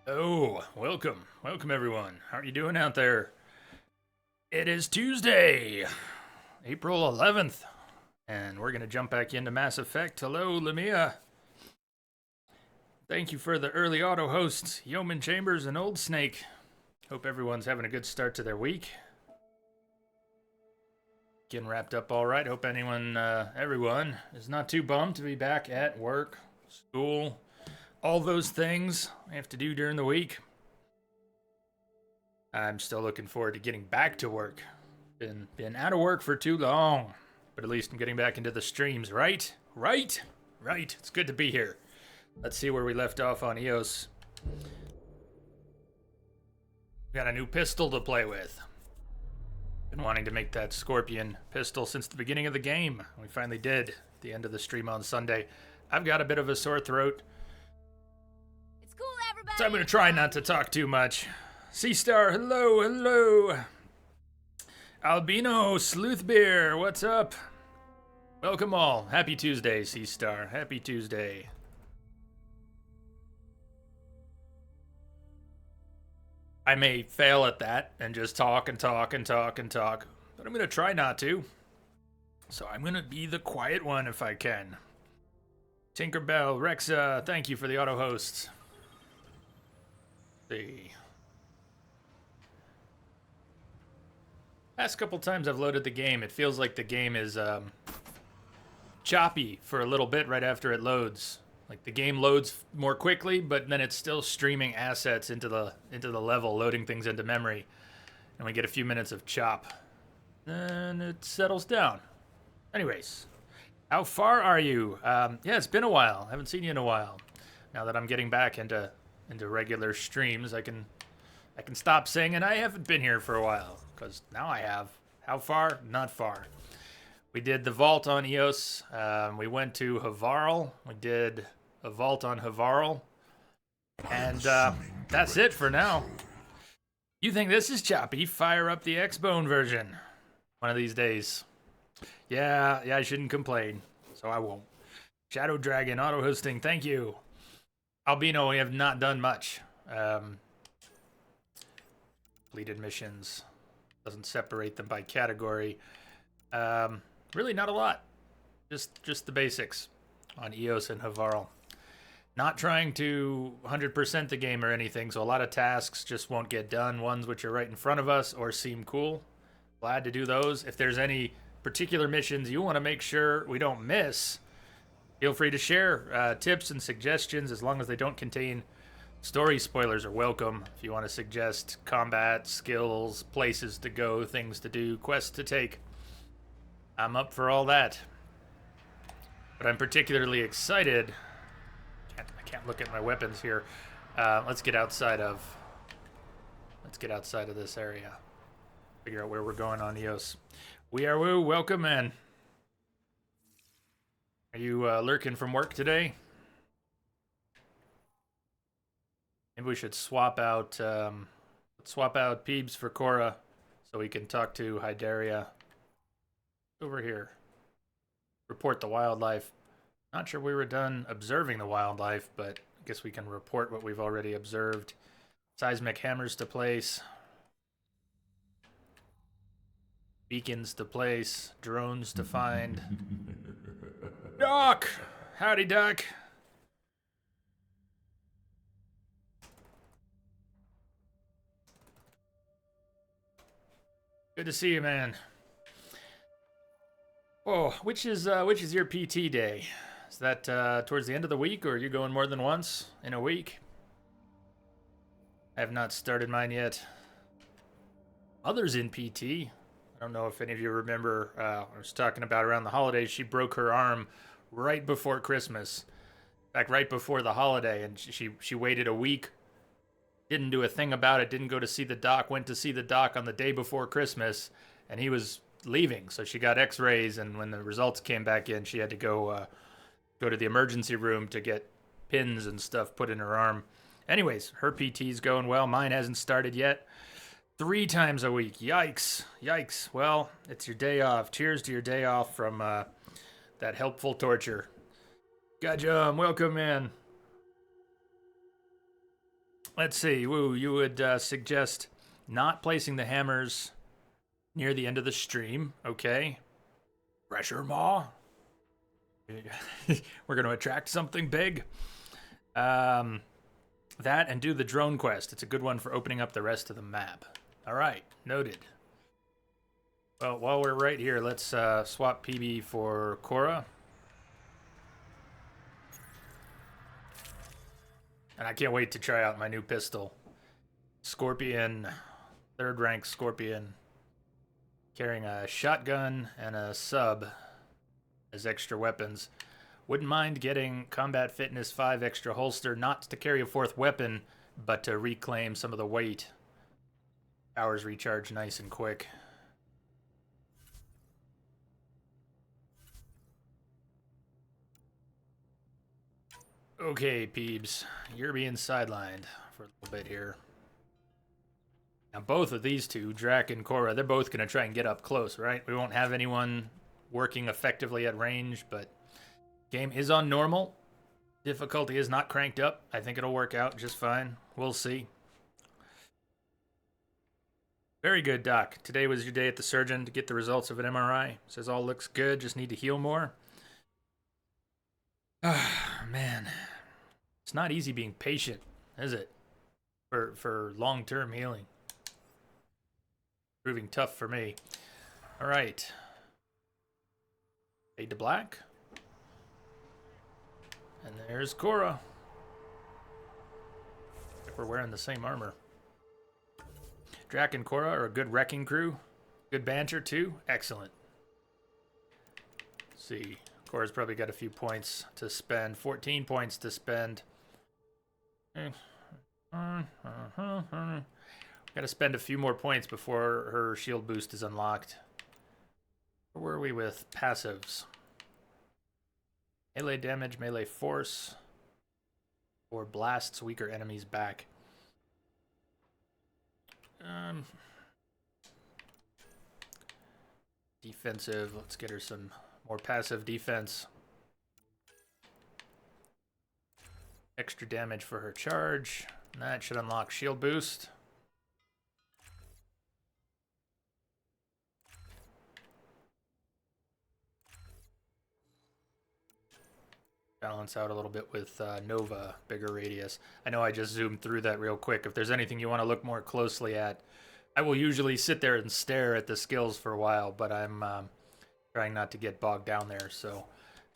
Oh, welcome. Welcome, everyone. How are you doing out there? It is Tuesday, April 11th, and we're going to jump back into Mass Effect. Hello, Lamia. Thank you for the early auto hosts, Yeoman Chambers and Old Snake. Hope everyone's having a good start to their week. Getting wrapped up all right. Hope everyone is not too bummed to be back at work, school, all those things I have to do during the week. I'm still looking forward to getting back to work. Been out of work for too long, but at least I'm getting back into the streams, right? Right. It's good to be here. Let's see where we left off on EOS. Got a new pistol to play with. Been wanting to make that Scorpion pistol since the beginning of the game. We finally did at the end of the stream on Sunday. I've got a bit of a sore throat, It's cool, everybody. so I'm going to try not to talk too much. Seastar, hello. Albino, Sleuthbeer, what's up? Welcome all. Happy Tuesday, Seastar. Happy Tuesday. I may fail at that and just talk, but I'm going to try not to. So I'm going to be the quiet one if I can. Tinkerbell, Rexa, thank you for the auto hosts. See. Last couple times I've loaded the game, it feels like the game is choppy for a little bit right after it loads. Like the game loads more quickly, but then it's still streaming assets into the level, loading things into memory, and we get a few minutes of chop. Then it settles down. Anyways, how far are you? Yeah, it's been a while. I haven't seen you in a while. Now that I'm getting back into regular streams, I can stop saying, and I haven't been here for a while, because now I have. How far? Not far. We did the vault on EOS. We went to Havarl. We did a vault on Havarl. And that's it for now. You think this is choppy? Fire up the X-Bone version one of these days. Yeah, I shouldn't complain, so I won't. Shadow Dragon, auto-hosting, thank you. Albino, we have not done much. Completed missions. Doesn't separate them by category. Really not a lot. Just the basics on EOS and Havarl. Not trying to 100% the game or anything, so a lot of tasks just won't get done. Ones which are right in front of us or seem cool. Glad to do those. If there's any particular missions you want to make sure we don't miss, feel free to share tips and suggestions, as long as they don't contain story spoilers are welcome. If you want to suggest combat, skills, places to go, things to do, quests to take, I'm up for all that. But I'm particularly excited. I can't look at my weapons here. Let's get outside of this area. Figure out where we're going on EOS. We are woo. Welcome, man. Are you lurking from work today? Maybe we should swap out Peebs for Cora, so we can talk to Hydaria. Over here. Report the wildlife. Not sure we were done observing the wildlife, but I guess we can report what we've already observed. Seismic hammers to place. Beacons to place. Drones to find. Doc! Howdy, Doc. Good to see you, man. Oh, which is your PT day? Is that towards the end of the week, or are you going more than once in a week? I have not started mine yet. Others in PT. I don't know if any of you remember, I was talking about around the holidays, she broke her arm right before Christmas. In fact, right before the holiday, and she waited a week, didn't do a thing about it, didn't go to see the doc, went to see the doc on the day before Christmas, and he was leaving, so she got x-rays, and when the results came back in, she had to go to the emergency room to get pins and stuff put in her arm. Anyways, her PT's going well. Mine hasn't started yet. 3 times a week. Yikes. Well, it's your day off. Cheers to your day off from that helpful torture. Gajum, welcome in. Let's see. Woo, you would suggest not placing the hammers near the end of the stream. Okay. Pressure maw. We're going to attract something big. That and do the drone quest. It's a good one for opening up the rest of the map. All right, noted. Well, while we're right here, let's swap PB for Cora. And I can't wait to try out my new pistol. Scorpion, 3rd rank Scorpion. Carrying a shotgun and a sub as extra weapons. Wouldn't mind getting Combat Fitness 5 extra holster, not to carry a 4th weapon, but to reclaim some of the weight. Powers recharge nice and quick. Okay, Peebs, you're being sidelined for a little bit here. Now, both of these two, Drac and Cora, they're both going to try and get up close, right? We won't have anyone working effectively at range, but game is on normal. Difficulty is not cranked up. I think it'll work out just fine. We'll see. Very good, Doc. Today was your day at the surgeon to get the results of an MRI. Says all looks good, just need to heal more. Ah, man. It's not easy being patient, is it? For long-term healing. Proving tough for me. All right. Fade to black. And there's Cora. I think we're wearing the same armor. Drac and Cora are a good wrecking crew. Good banter, too. Excellent. Let's see. Cora's probably got a few points to spend. 14 points to spend. Got to spend a few more points before her shield boost is unlocked. Where were we with passives? Melee damage, melee force, or blasts weaker enemies back. Defensive, let's get her some more passive defense. Extra damage for her charge. That should unlock shield boost. Balance out a little bit with Nova, bigger radius. I know I just zoomed through that real quick. If there's anything you want to look more closely at, I will usually sit there and stare at the skills for a while, but I'm trying not to get bogged down there. So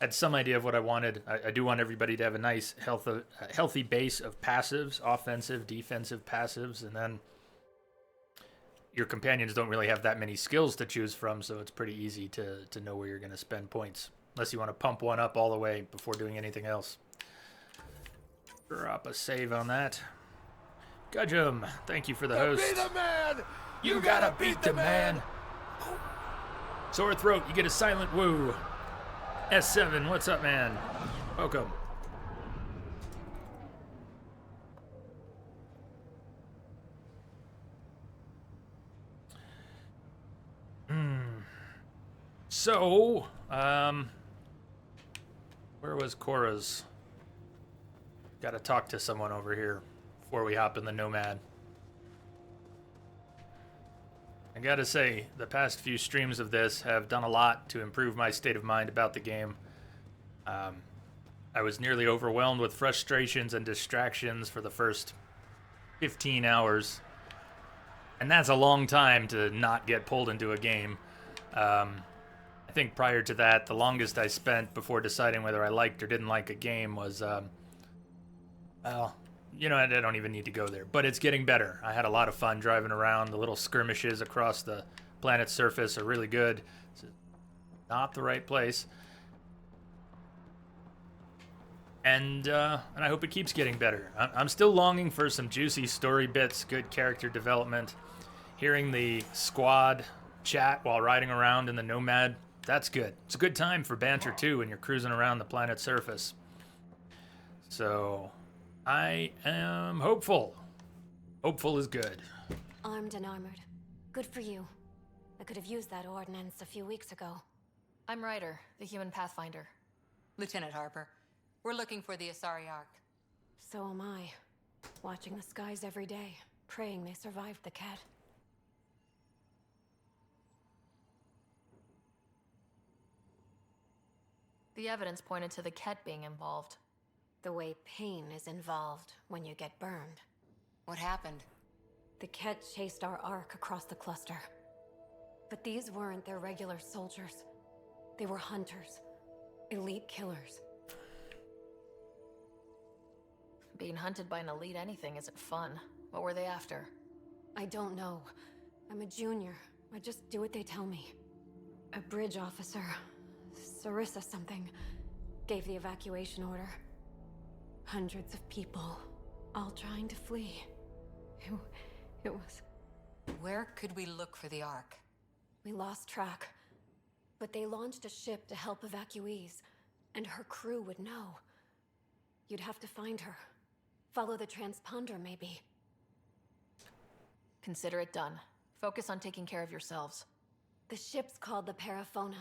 I had some idea of what I wanted. I do want everybody to have a nice, healthy base of passives, offensive, defensive passives, and then your companions don't really have that many skills to choose from, so it's pretty easy to know where you're going to spend points. Unless you want to pump one up all the way before doing anything else. Drop a save on that. Gudgeum, thank you for the host. Be the man! You gotta beat the man! Sore throat, you get a silent woo. S7, what's up, man? Welcome. So, where was Cora's? Gotta talk to someone over here before we hop in the Nomad. I gotta say, the past few streams of this have done a lot to improve my state of mind about the game. I was nearly overwhelmed with frustrations and distractions for the first 15 hours. And that's a long time to not get pulled into a game. I think prior to that, the longest I spent before deciding whether I liked or didn't like a game was, well, you know, I don't even need to go there. But it's getting better. I had a lot of fun driving around. The little skirmishes across the planet's surface are really good. It's not the right place. And I hope it keeps getting better. I'm still longing for some juicy story bits, good character development. Hearing the squad chat while riding around in the Nomad, that's good. It's a good time for banter too when you're cruising around the planet's surface. So, I am hopeful. Hopeful is good. Armed and armored. Good for you. I could have used that ordnance a few weeks ago. I'm Ryder, the human pathfinder. Lieutenant Harper, we're looking for the Asari Ark. So am I. Watching the skies every day, praying they survived the cat. The evidence pointed to the Ket being involved. The way pain is involved when you get burned. What happened? The Ket chased our Ark across the cluster. But these weren't their regular soldiers. They were hunters. Elite killers. Being hunted by an elite anything isn't fun. What were they after? I don't know. I'm a junior. I just do what they tell me. A bridge officer, Sarissa something, gave the evacuation order. Hundreds of people, all trying to flee. It was... Where could we look for the Ark? We lost track. But they launched a ship to help evacuees, and her crew would know. You'd have to find her. Follow the transponder, maybe. Consider it done. Focus on taking care of yourselves. The ship's called the Paraphona.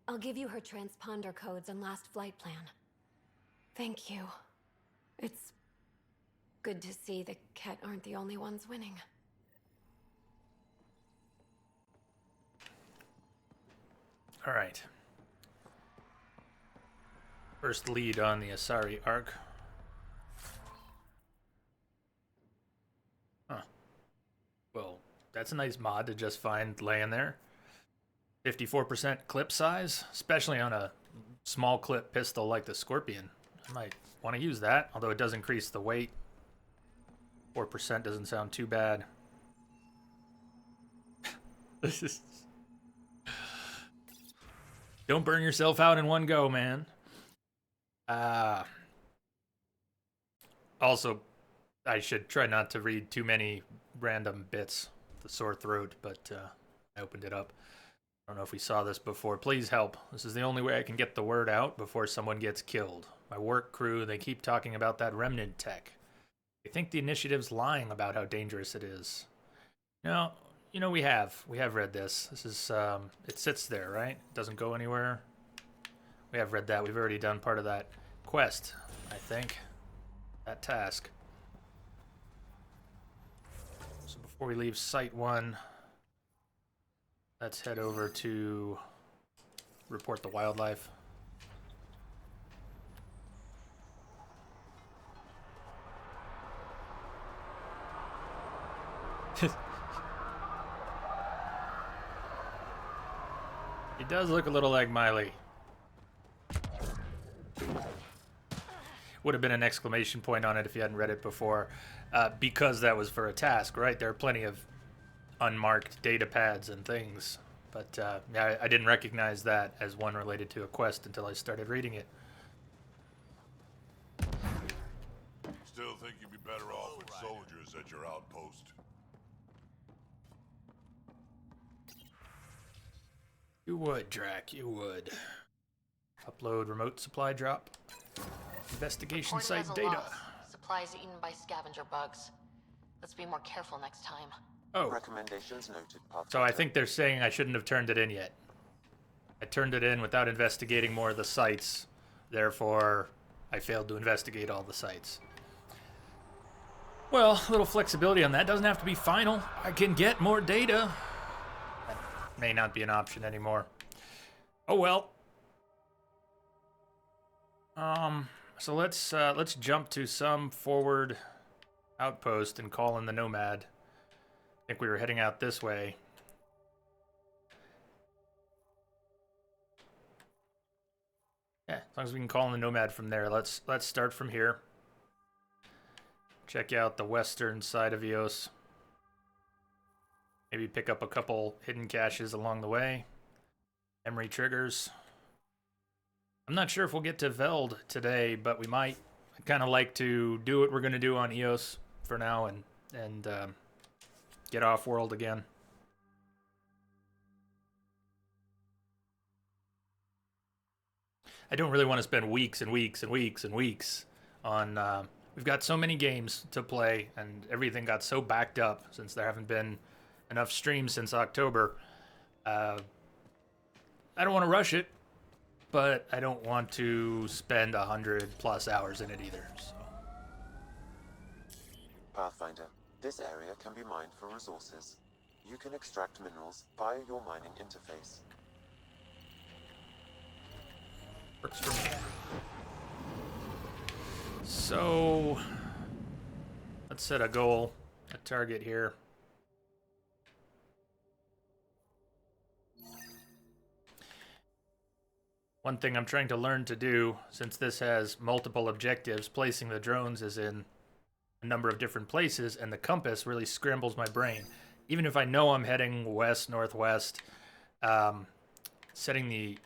I'll give you her transponder codes and last flight plan. Thank you. It's good to see the Ket aren't the only ones winning. All right. First lead on the Asari Arc. Huh. Well, that's a nice mod to just find laying there. 54% clip size, especially on a small clip pistol like the Scorpion. I might want to use that, although it does increase the weight. 4% doesn't sound too bad. This is... Don't burn yourself out in one go, man. Also, I should try not to read too many random bits. The sore throat, but I opened it up. I don't know if we saw this before. Please help. This is the only way I can get the word out before someone gets killed. My work crew, they keep talking about that remnant tech. They think the initiative's lying about how dangerous it is. No. You know, we have read this. This is, it sits there, right? It doesn't go anywhere. We have read that. We've already done part of that quest, I think. That task. So before we leave Site 1, let's head over to report the wildlife. He does look a little like Miley. Would have been an exclamation point on it if you hadn't read it before, because that was for a task, right? There are plenty of unmarked data pads and things, but yeah, I didn't recognize that as one related to a quest until I started reading it. Still think you'd be better off with soldiers at your outpost? You would, Drac, you would. Upload remote supply drop. Investigation Reported site as a data. loss. Supplies eaten by scavenger bugs. Let's be more careful next time. Oh, Recommendations noted. so I think they're saying I shouldn't have turned it in yet. I turned it in without investigating more of the sites. Therefore, I failed to investigate all the sites. Well, a little flexibility on that. Doesn't have to be final. I can get more data. That may not be an option anymore. Oh well. So let's jump to some forward outpost and call in the Nomad. I think we were heading out this way. Yeah, as long as we can call in the Nomad from there. Let's start from here. Check out the western side of Eos. Maybe pick up a couple hidden caches along the way. Emery triggers. I'm not sure if we'll get to Veld today, but we might. I'd kind of like to do what we're going to do on Eos for now and get off world again. I don't really want to spend weeks and weeks and weeks and weeks on... we've got so many games to play, and everything got so backed up since there haven't been enough streams since October. I don't want to rush it, but I don't want to spend 100+ hours in it either. So. Pathfinder. This area can be mined for resources. You can extract minerals via your mining interface. Works for me. So, let's set a goal, a target here. One thing I'm trying to learn to do, since this has multiple objectives, placing the drones is in a number of different places, and the compass really scrambles my brain. Even if I know I'm heading west, northwest, setting the...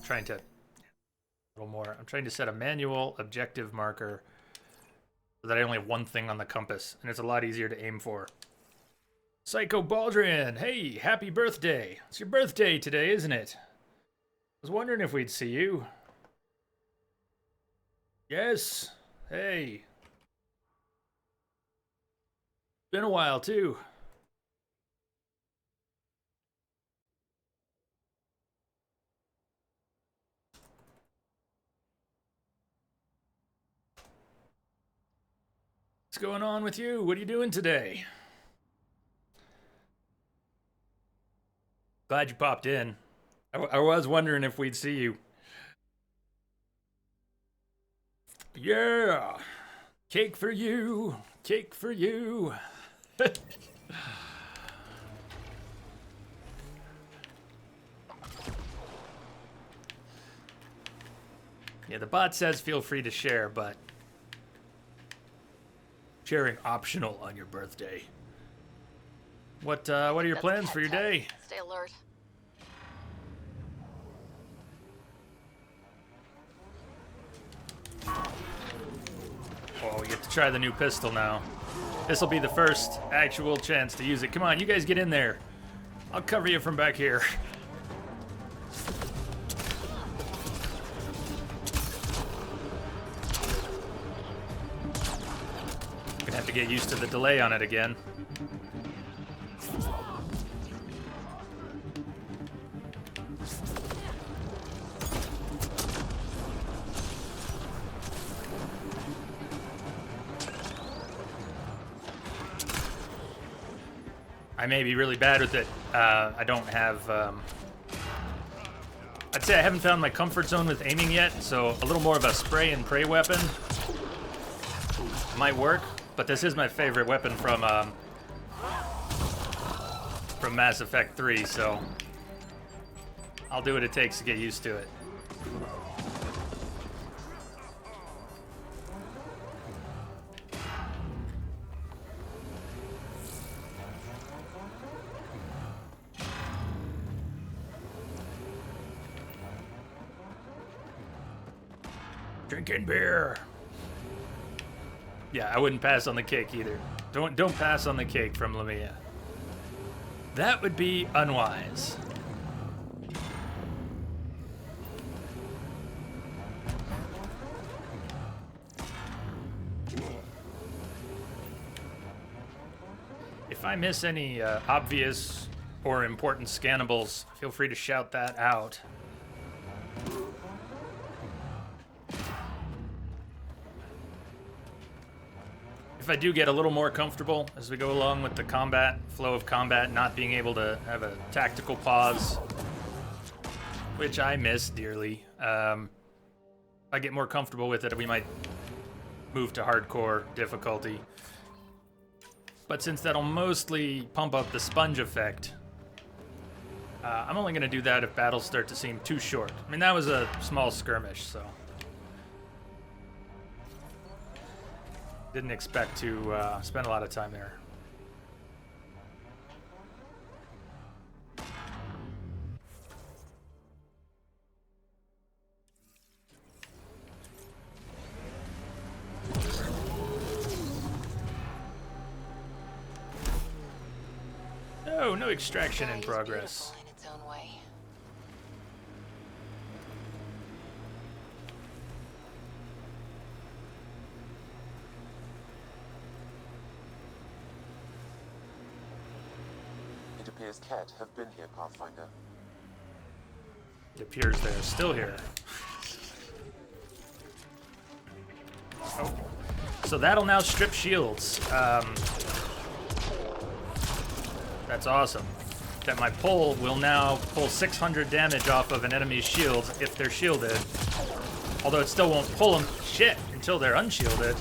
I'm trying to set a manual objective marker so that I only have one thing on the compass, and it's a lot easier to aim for. Psycho Baldrian, hey, happy birthday. It's your birthday today, isn't it? I was wondering if we'd see you. Yes. Hey. Been a while, too. What's going on with you? What are you doing today? Glad you popped in. I was wondering if we'd see you. Yeah. Cake for you. Cake for you. Yeah, the bot says feel free to share, but sharing optional on your birthday. What are your plans for your day? Stay alert. Oh, we get to try the new pistol now. This will be the first actual chance to use it. Come on, you guys get in there. I'll cover you from back here. Gonna have to get used to the delay on it again. I may be really bad with it. I don't have... I'd say I haven't found my comfort zone with aiming yet, so a little more of a spray and pray weapon might work. But this is my favorite weapon from Mass Effect 3, so I'll do what it takes to get used to it. Drinking beer. Yeah, I wouldn't pass on the cake either. Don't pass on the cake from Lamia. That would be unwise. If I miss any obvious or important scannables, feel free to shout that out. If I do get a little more comfortable as we go along with the combat, flow of combat, not being able to have a tactical pause, which I miss dearly, if I get more comfortable with it, we might move to hardcore difficulty. But since that'll mostly pump up the sponge effect, I'm only going to do that if battles start to seem too short. I mean, that was a small skirmish, so... Didn't expect to spend a lot of time there. Oh, no extraction in progress. In its own way. It appears Ket have been here, Pathfinder. It appears they're still here. Oh. So that'll now strip shields. That's awesome. That my pull will now pull 600 damage off of an enemy's shields if they're shielded. Although it still won't pull them shit until they're unshielded.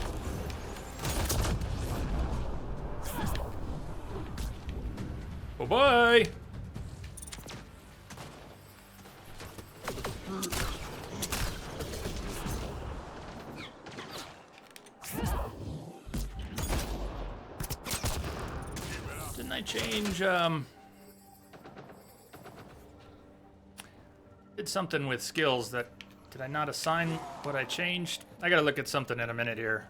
Oh boy! Didn't I change, did something with skills that... Did I not assign what I changed? I gotta look at something in a minute here.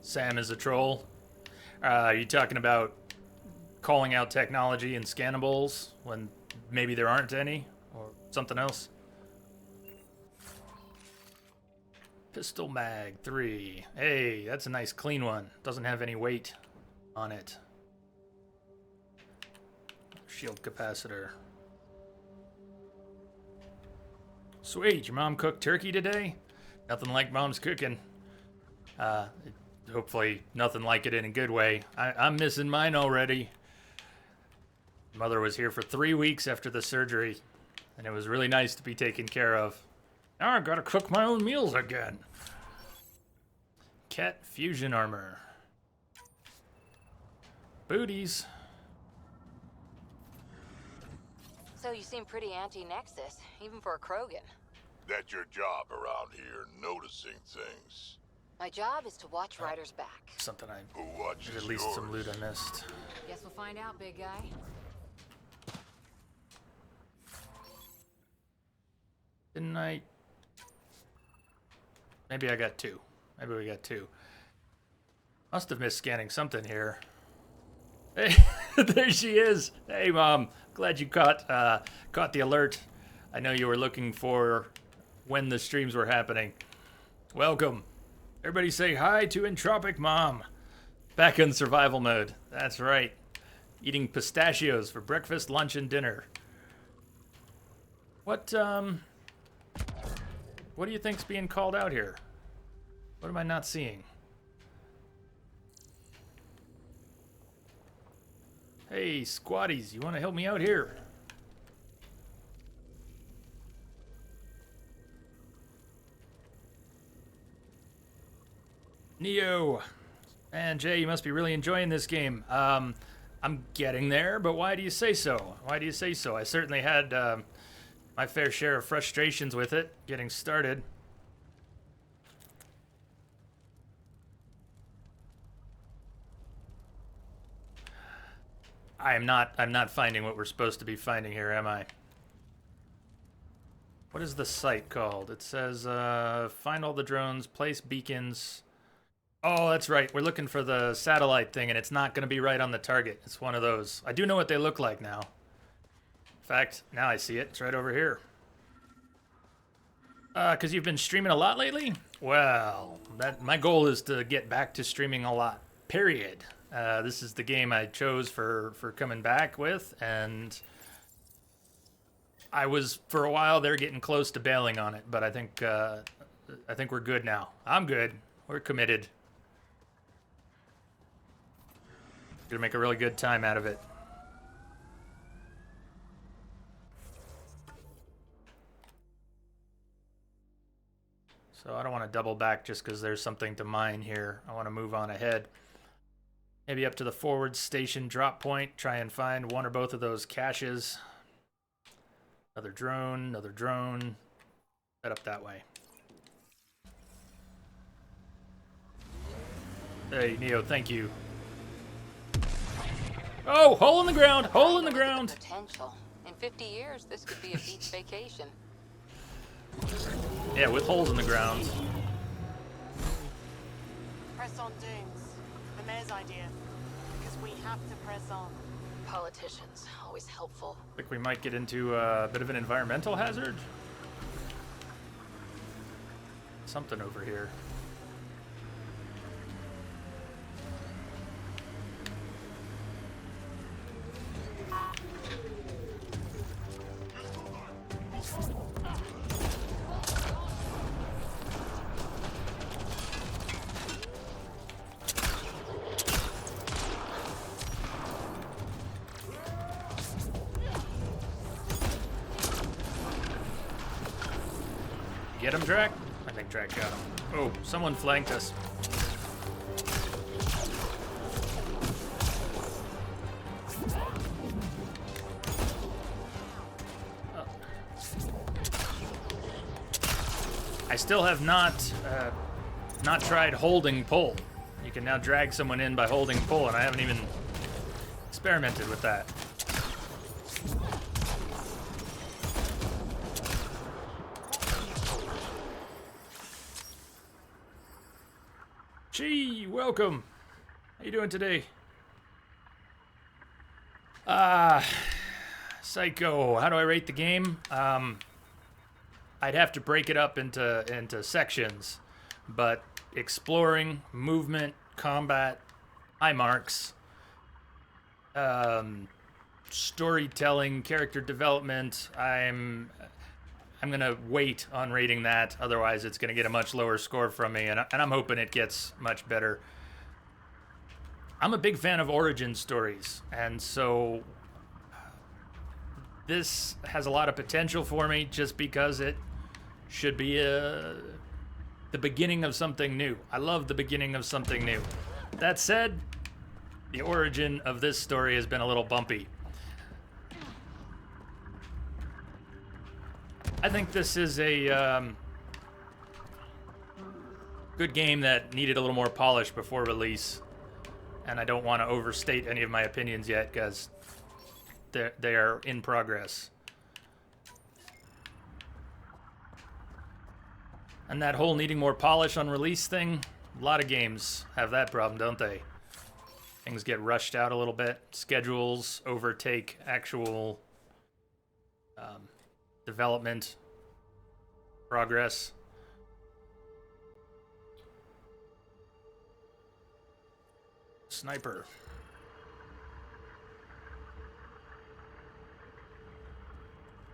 Sam is a troll. Are you talking about calling out technology and scannables when maybe there aren't any? Or something else? Pistol mag 3. Hey, that's a nice clean one. Doesn't have any weight on it. Shield capacitor. Sweet, your mom cooked turkey today? Nothing like mom's cooking. Hopefully nothing like it in a good way. I'm missing mine already. Mother was here for 3 weeks after the surgery, and it was really nice to be taken care of. Now I gotta cook my own meals again. Cat fusion armor. Booties. So you seem pretty anti-Nexus, even for a Krogan. That's your job around here, noticing things. My job is to watch Ryder's back. Something Who there's watches at least yours? some loot I missed. Guess we'll find out, big guy. Didn't I? Maybe I got 2. Maybe we got 2. Must have missed scanning something here. Hey, there she is. Hey, Mom. Glad you caught the alert. I know you were looking for when the streams were happening. Welcome. Everybody say hi to Entropic Mom. Back in survival mode. That's right. Eating pistachios for breakfast, lunch, and dinner. What do you think's being called out here? What am I not seeing? Hey, squatties, you want to help me out here? Neo. Man, Jay, you must be really enjoying this game. I'm getting there, but why do you say so? Why do you say so? I certainly had my fair share of frustrations with it getting started. I'm not finding what we're supposed to be finding here, am I? What is the site called? It says find all the drones, place beacons. Oh, that's right. We're looking for the satellite thing, and it's not going to be right on the target. It's one of those. I do know what they look like now. In fact, now I see it. It's right over here. Because you've been streaming a lot lately? Well, my goal is to get back to streaming a lot, period. This is the game I chose for coming back with, and I was, for a while there, getting close to bailing on it, but I think we're good now. I'm good. We're committed. Gonna make a really good time out of it. So I don't want to double back just because there's something to mine here. I want to move on ahead. Maybe up to the forward station drop point. Try and find one or both of those caches. Another drone, another drone. Head up that way. Hey, Neo, thank you. Oh, hole in the ground! Hole in the ground! Potential. In 50 years, this could be a beach vacation. Yeah, with holes in the ground. Press on Dooms. The mayor's idea. Because we have to press on. Politicians, always helpful. I think we might get into a bit of an environmental hazard. Something over here. get him, Drac? I think Drac got him. Oh, someone flanked us. I still have not tried holding pull. You can now drag someone in by holding pull, and I haven't even experimented with that. Gee, welcome. How you doing today? Psycho. How do I rate the game? I'd have to break it up into sections, but exploring, movement, combat, high marks, storytelling, character development. I'm gonna wait on rating that. Otherwise, it's gonna get a much lower score from me, and I'm hoping it gets much better. I'm a big fan of origin stories, and so this has a lot of potential for me just because it should be the beginning of something new. I love the beginning of something new. That said, the origin of this story has been a little bumpy. I think this is a good game that needed a little more polish before release, and I don't want to overstate any of my opinions yet because they are in progress. And that whole needing more polish on release thing, a lot of games have that problem, don't they? Things get rushed out a little bit. Schedules overtake actual development progress. Sniper.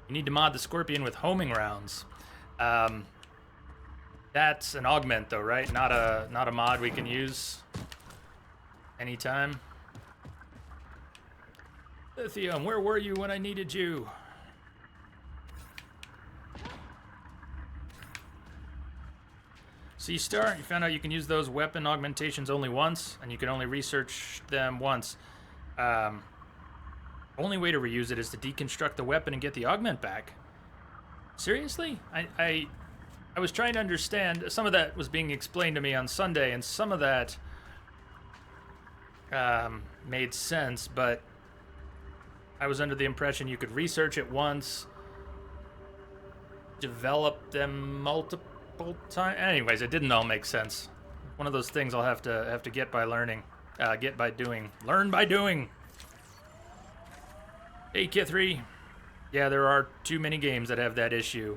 You need to mod the Scorpion with homing rounds. That's an augment though, right? Not a mod we can use anytime. Lithium, where were you when I needed you? So you start, you found out you can use those weapon augmentations only once, and you can only research them once. Only way to reuse it is to deconstruct the weapon and get the augment back. Seriously? I was trying to understand. Some of that was being explained to me on Sunday, and some of that made sense, but I was under the impression you could research it once, develop them multiple times. Anyways, it didn't all make sense. One of those things I'll have to get by learning, get by doing, learn by doing. Hey, Kithri. Yeah, there are too many games that have that issue.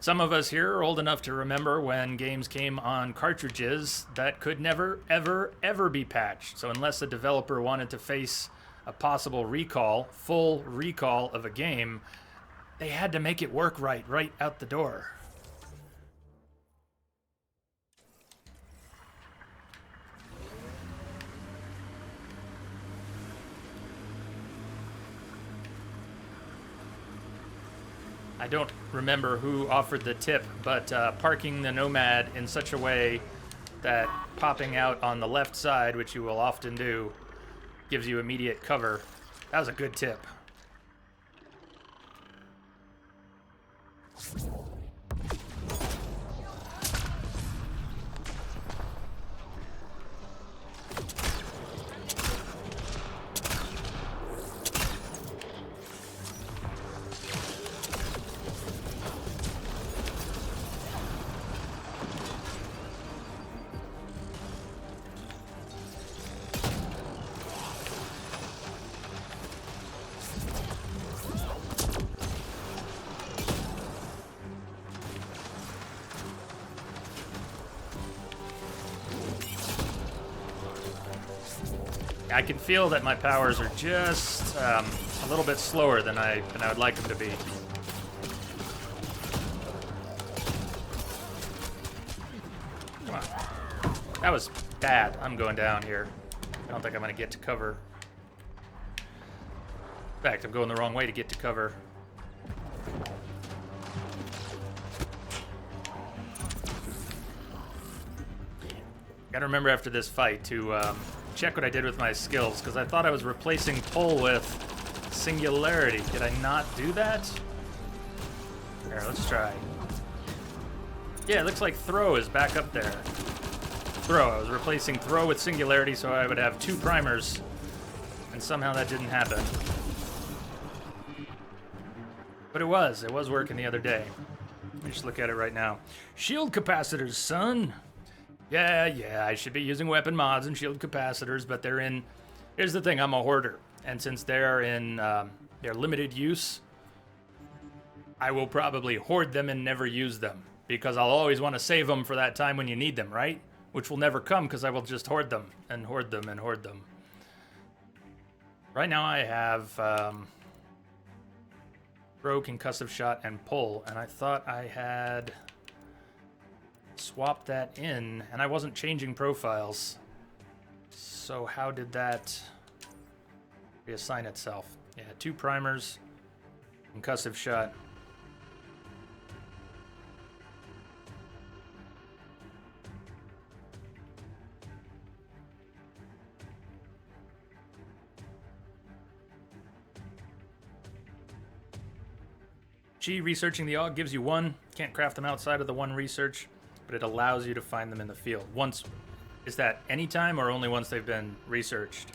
Some of us here are old enough to remember when games came on cartridges that could never, ever, ever be patched. So unless the developer wanted to face a possible recall, full recall of a game, they had to make it work right out the door. I don't remember who offered the tip, but parking the Nomad in such a way that popping out on the left side, which you will often do, gives you immediate cover. That was a good tip. I can feel that my powers are just a little bit slower than I would like them to be. Wow. That was bad. I'm going down here. I don't think I'm going to get to cover. In fact, I'm going the wrong way to get to cover. Gotta remember after this fight to check what I did with my skills, because I thought I was replacing pull with singularity. Did I not do that? Here, let's try. Yeah, it looks like throw is back up there. Throw. I was replacing throw with singularity so I would have 2 primers, and somehow that didn't happen. But it was working the other day. Let me just look at it right now. Shield capacitors, son. Yeah, I should be using weapon mods and shield capacitors, but they're in... Here's the thing, I'm a hoarder, and since they're in their limited use, I will probably hoard them and never use them, because I'll always want to save them for that time when you need them, right? Which will never come, because I will just hoard them, and hoard them, and hoard them. Right now I have throw, concussive shot, and pull, and I thought I had swapped that in, and I wasn't changing profiles. So how did that reassign itself? Yeah, 2 primers, concussive shot. G, researching the AUG gives you 1. Can't craft them outside of the 1 research, but it allows you to find them in the field. Once, is that anytime or only once they've been researched?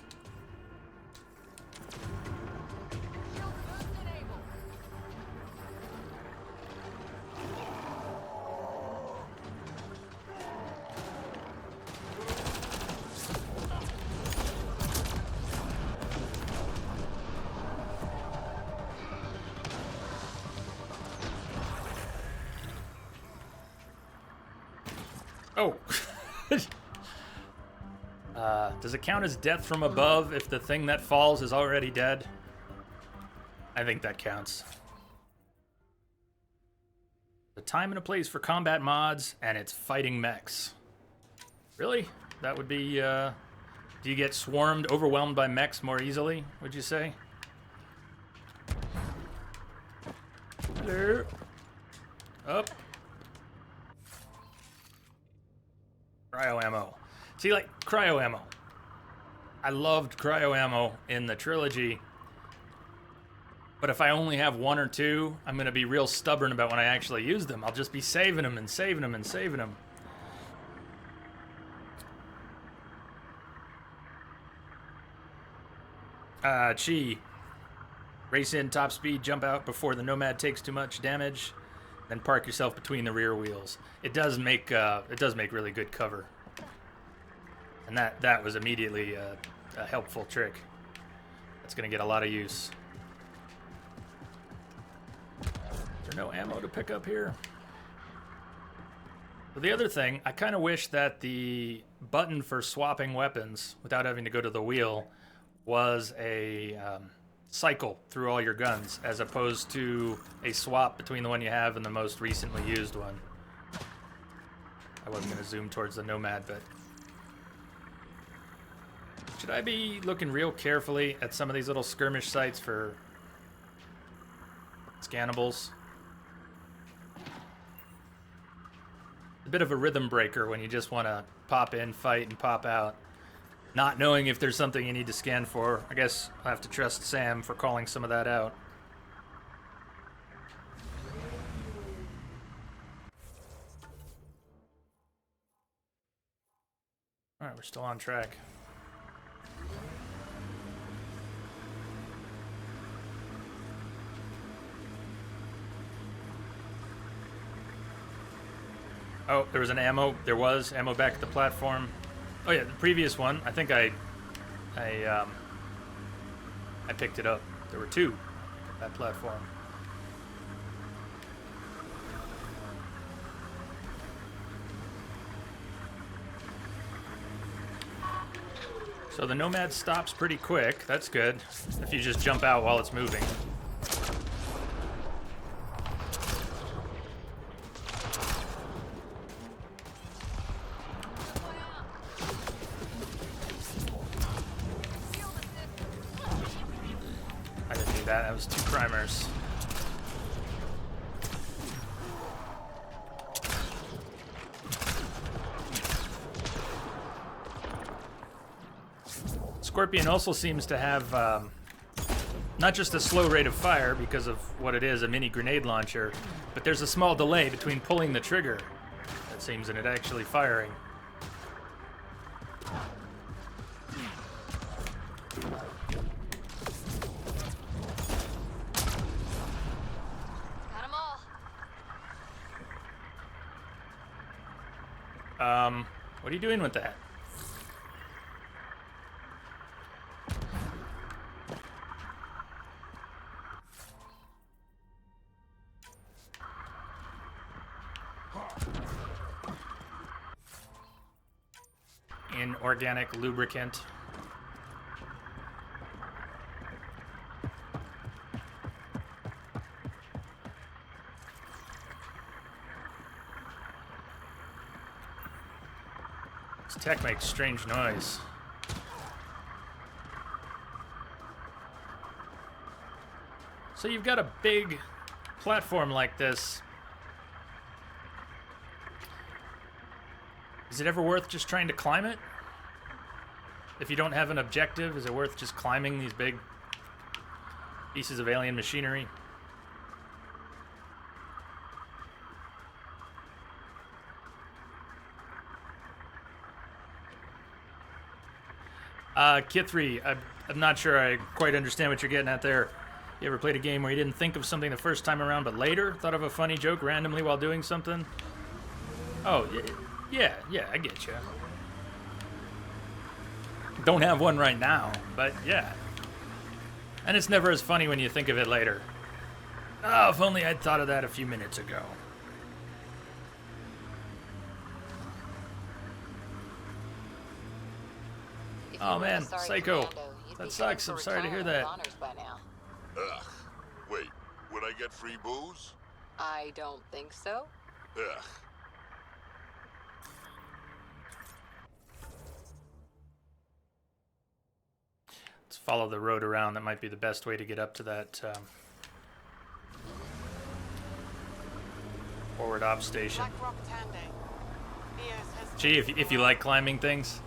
Oh. Does it count as death from above if the thing that falls is already dead? I think that counts. The time and a place for combat mods, and it's fighting mechs. Really? That would be, do you get swarmed, overwhelmed by mechs more easily, would you say? Hello. Up. Cryo ammo. See, like, cryo ammo. I loved cryo ammo in the trilogy. But if I only have 1 or 2, I'm going to be real stubborn about when I actually use them. I'll just be saving them and saving them and saving them. Chi. Race in, top speed, jump out before the Nomad takes too much damage. Then park yourself between the rear wheels. It does make really good cover. And that was immediately a helpful trick. That's going to get a lot of use. Is there no ammo to pick up here? So the other thing, I kind of wish that the button for swapping weapons without having to go to the wheel was a cycle through all your guns, as opposed to a swap between the one you have and the most recently used one. I wasn't going to zoom towards the Nomad, but... Should I be looking real carefully at some of these little skirmish sites for scannables? A bit of a rhythm breaker when you just want to pop in, fight, and pop out, not knowing if there's something you need to scan for. I guess I'll have to trust Sam for calling some of that out. Alright, we're still on track. Oh, there was an ammo. There was ammo back at the platform. Oh yeah, the previous one. I think I picked it up. There were 2 at that platform. So the Nomad stops pretty quick. That's good. If you just jump out while it's moving. I didn't do that. That was 2 primers. Scorpion also seems to have not just a slow rate of fire because of what it is, a mini grenade launcher, but there's a small delay between pulling the trigger, it seems, and it actually firing. Got 'em all. What are you doing with that? Inorganic lubricant. This tech makes strange noise. So you've got a big platform like this. Is it ever worth just trying to climb it? If you don't have an objective, is it worth just climbing these big pieces of alien machinery? Kithri, I'm not sure I quite understand what you're getting at there. You ever played a game where you didn't think of something the first time around, but later thought of a funny joke randomly while doing something? Oh, yeah, I get you. Don't have one right now, but yeah. And it's never as funny when you think of it later. Oh, if only I'd thought of that a few minutes ago. If Oh, you were a man, sorry Psycho. commando, you'd That be sucks. headed I'm for sorry to hear retirement that. with honors by now. Ugh. Wait, would I get free booze? I don't think so. Ugh. Let's follow the road around. That might be the best way to get up to that forward op station. Black Rock Tande. EOS has Gee, if you like climbing things.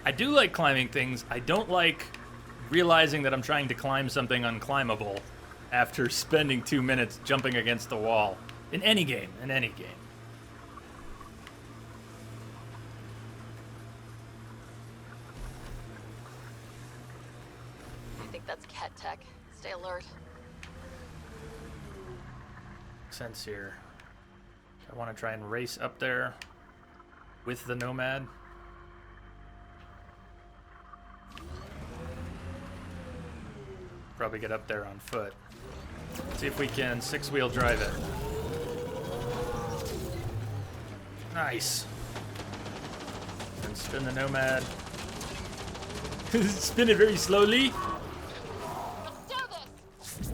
I do like climbing things. I don't like realizing that I'm trying to climb something unclimbable after spending 2 minutes jumping against the wall. In any game. I think that's cat tech. Stay alert. Makes sense here. I want to try and race up there with the Nomad. Probably get up there on foot. See if we can six-wheel drive it. Nice. And spin the Nomad. Spin it very slowly. Let's do this!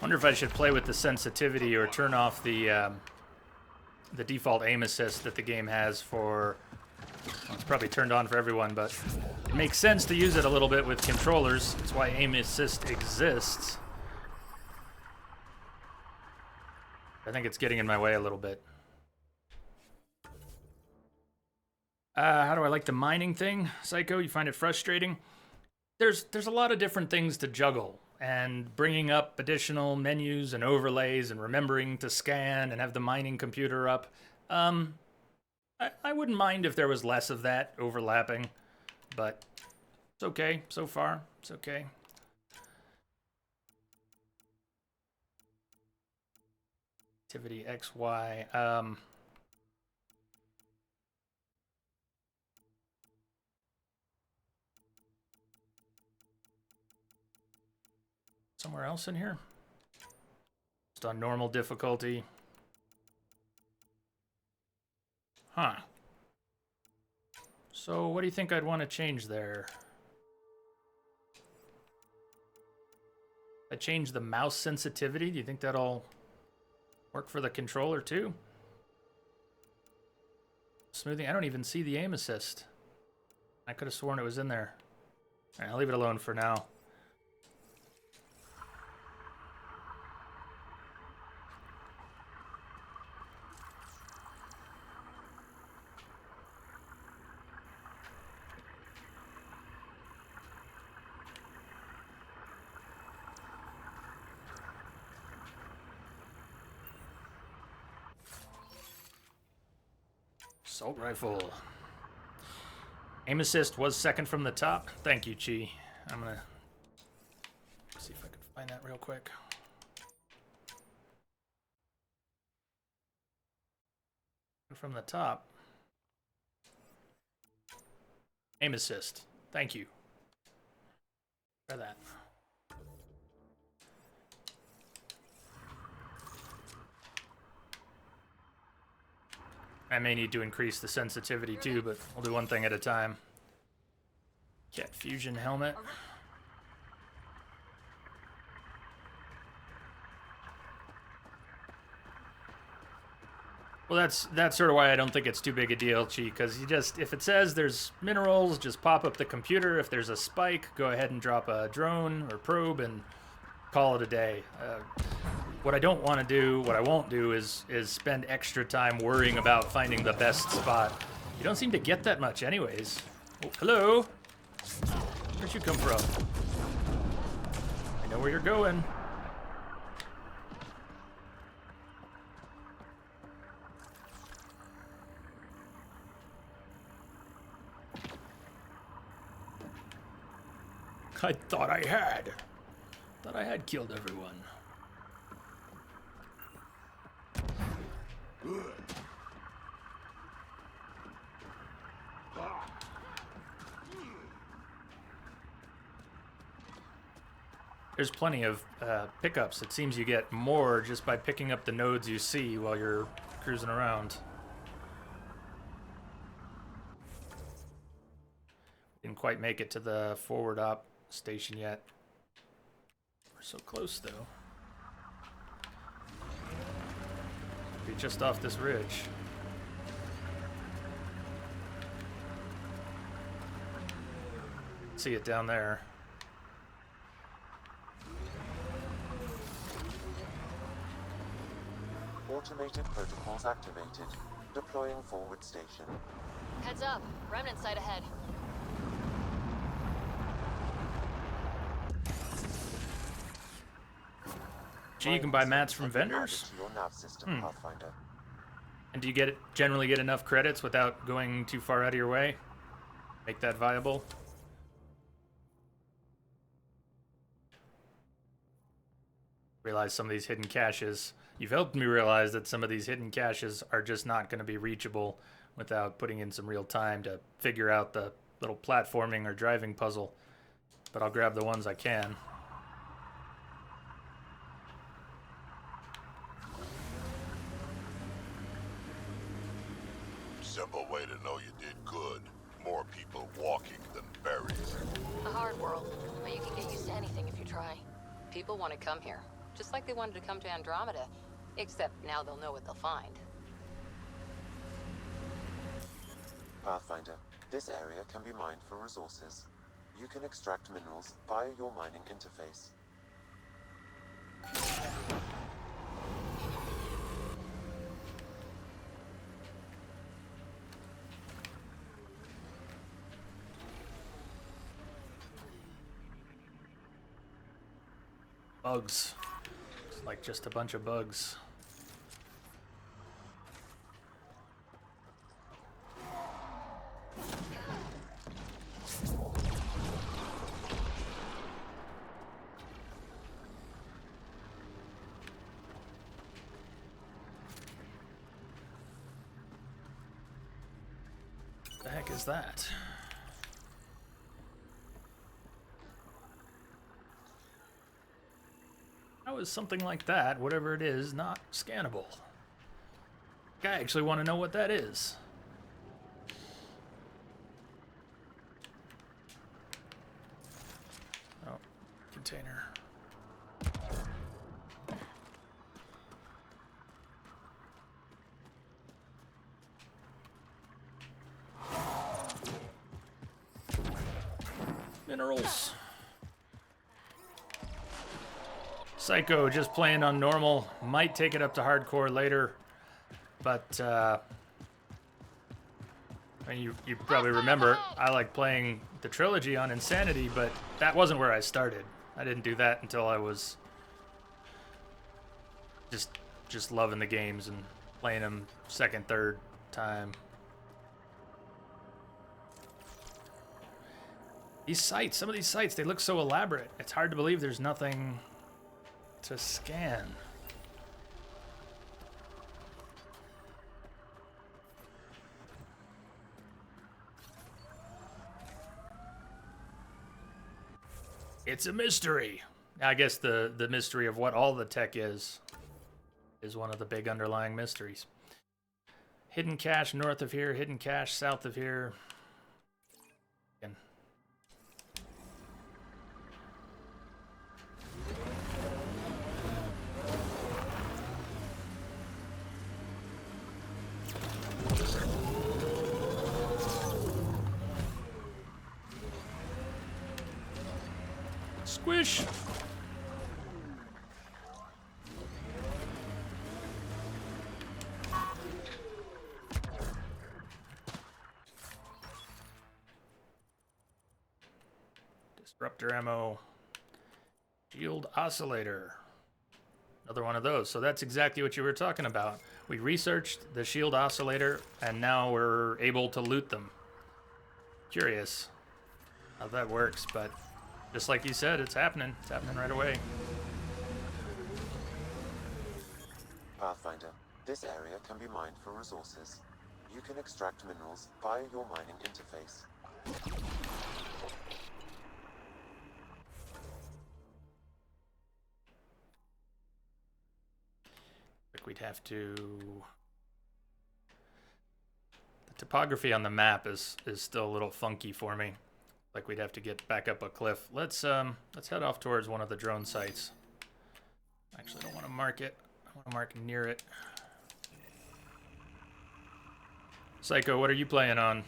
Wonder if I should play with the sensitivity or turn off the default aim assist that the game has for. Well, it's probably turned on for everyone, but it makes sense to use it a little bit with controllers. That's why aim assist exists. I think it's getting in my way a little bit. How do I like the mining thing, Psycho? You find it frustrating? There's a lot of different things to juggle, and bringing up additional menus and overlays and remembering to scan and have the mining computer up. I wouldn't mind if there was less of that overlapping, but it's okay so far. It's okay. Activity XY. Somewhere else in here? Just on normal difficulty. Huh. So what do you think I'd want to change there? I change the mouse sensitivity. Do you think that'll work for the controller too? Smoothing. I don't even see the aim assist. I could have sworn it was in there. All right, I'll leave it alone for now. Assault rifle. Aim assist was second from the top. Thank you, Chi. I'm gonna see if I can find that real quick. From the top. Aim assist. Thank you. Try that. I may need to increase the sensitivity too, but we'll do one thing at a time. Cat fusion helmet. Well, that's sort of why I don't think it's too big a deal, Chi, because you just, if it says there's minerals, just pop up the computer. If there's a spike, go ahead and drop a drone or probe and call it a day. What I don't want to do, what I won't do, is spend extra time worrying about finding the best spot. You don't seem to get that much anyways. Oh, hello? Where'd you come from? I know where you're going. I thought I had. Thought I had killed everyone. There's plenty of pickups. It seems you get more just by picking up the nodes you see while you're cruising around. Didn't quite make it to the forward op station yet. We're so close though. Be just off this ridge. See it down there. Automated protocols activated. Deploying forward station. Heads up. Remnant site ahead. Gee, you can buy mats from vendors? To your nav system, Pathfinder. And do you generally get enough credits without going too far out of your way? Make that viable? Realize some of these hidden caches. You've helped me realize that some of these hidden caches are just not going to be reachable without putting in some real time to figure out the little platforming or driving puzzle. But I'll grab the ones I can. Simple way to know you did good. More people walking than berries. A hard world, but you can get used to anything if you try. People want to come here, just like they wanted to come to Andromeda. Except now they'll know what they'll find. Pathfinder, this area can be mined for resources. You can extract minerals via your mining interface. Bugs. It's like just a bunch of bugs. What the heck is that? How is something like that, whatever it is, not scannable? I actually want to know what that is. Oh, container. Minerals. Psycho just playing on normal. Might take it up to hardcore later, but I mean, you probably remember I like playing the trilogy on Insanity, but that wasn't where I started. I didn't do that until I was just loving the games and playing them second, third time. These sites, some of these sites, they look so elaborate. It's hard to believe there's nothing to scan. It's a mystery. I guess the mystery of what all the tech is one of the big underlying mysteries. Hidden cache north of here, hidden cache south of here. Again. Squish! Disruptor ammo. Shield oscillator. Another one of those. So that's exactly what you were talking about. We researched the shield oscillator, and now we're able to loot them. Curious how that works, but just like you said, it's happening. It's happening right away. Pathfinder, this area can be mined for resources. You can extract minerals via your mining interface. We'd have to. The topography on the map is still a little funky for me. Like we'd have to get back up a cliff. Let's head off towards one of the drone sites. Actually, I don't want to mark it. I want to mark near it. Psycho, what are you playing on?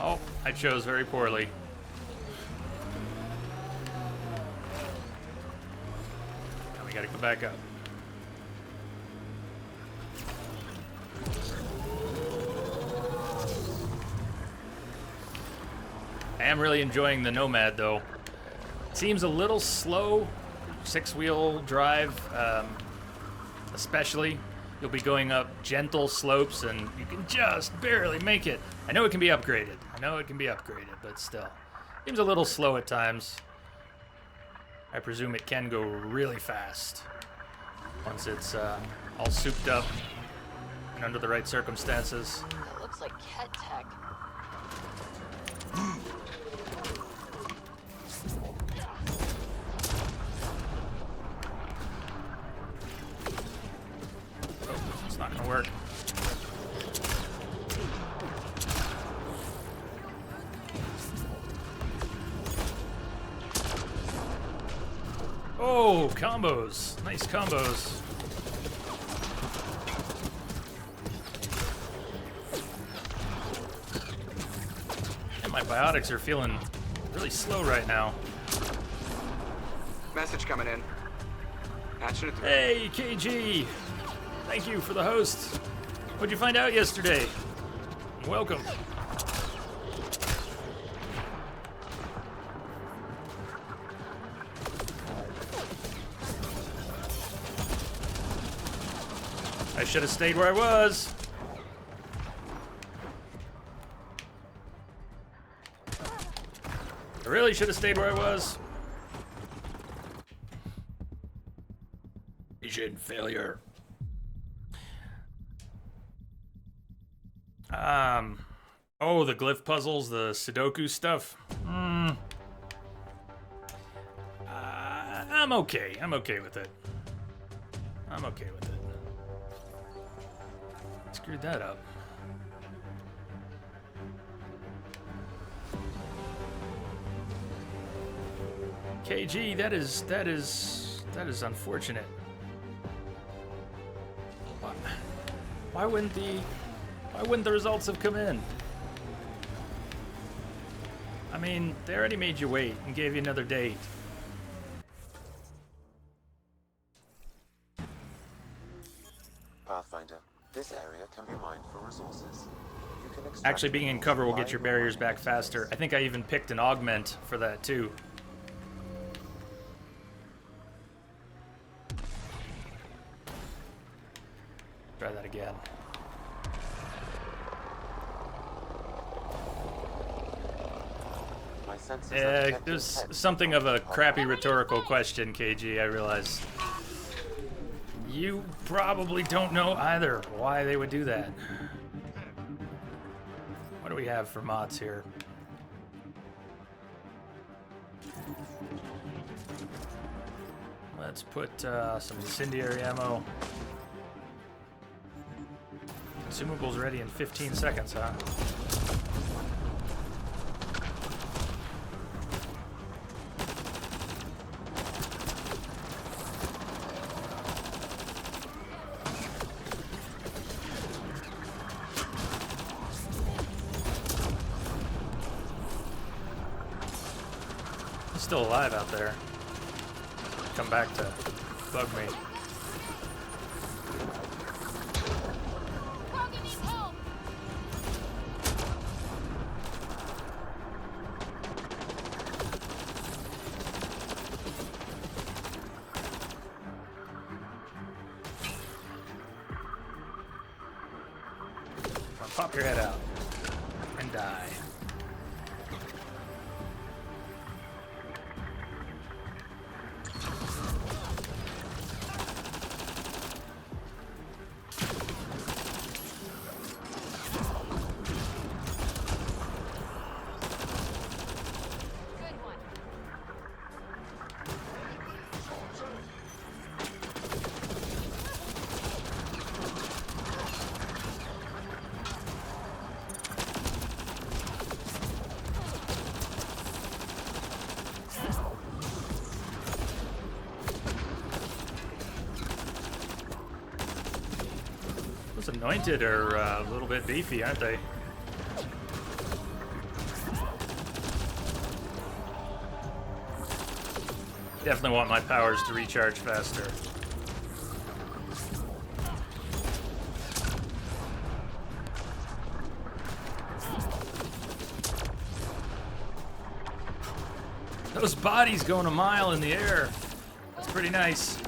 Oh, I chose very poorly. Now we gotta go back up. I am really enjoying the Nomad though. It seems a little slow, 6-wheel drive, especially. You'll be going up gentle slopes and you can just barely make it. I know it can be upgraded. But still. Seems a little slow at times. I presume it can go really fast once it's all souped up and under the right circumstances. That looks like Ket tech. It's not gonna work. Oh, combos. Nice combos. And my biotics are feeling really slow right now. Message coming in. Patching it through. Hey, KG. Thank you for the host. What'd you find out yesterday? Welcome. I should have stayed where I was. I really should have stayed where I was. Evasion failure. Oh, the glyph puzzles, the Sudoku stuff. I'm okay. I'm okay with it. I'm okay with it. Screwed that up. KG, that is unfortunate. Why wouldn't the results have come in? I mean, they already made you wait and gave you another date. Pathfinder, this area can be mined for resources. You can extract Actually, being in cover will minerals get your by barriers mining back faster. I think I even picked an augment for that too. Try that again. My senses are Yeah, detecting there's pets something of a from crappy rhetorical question, KG, I realize. You probably don't know either why they would do that. What do we have for mods here? Let's put some incendiary ammo. Consumables ready in 15 seconds, huh? He's still alive out there. Come back to bug me. Pop your head out and die. Those anointed are a little bit beefy, aren't they? Definitely want my powers to recharge faster. Those bodies going a mile in the air. That's pretty nice.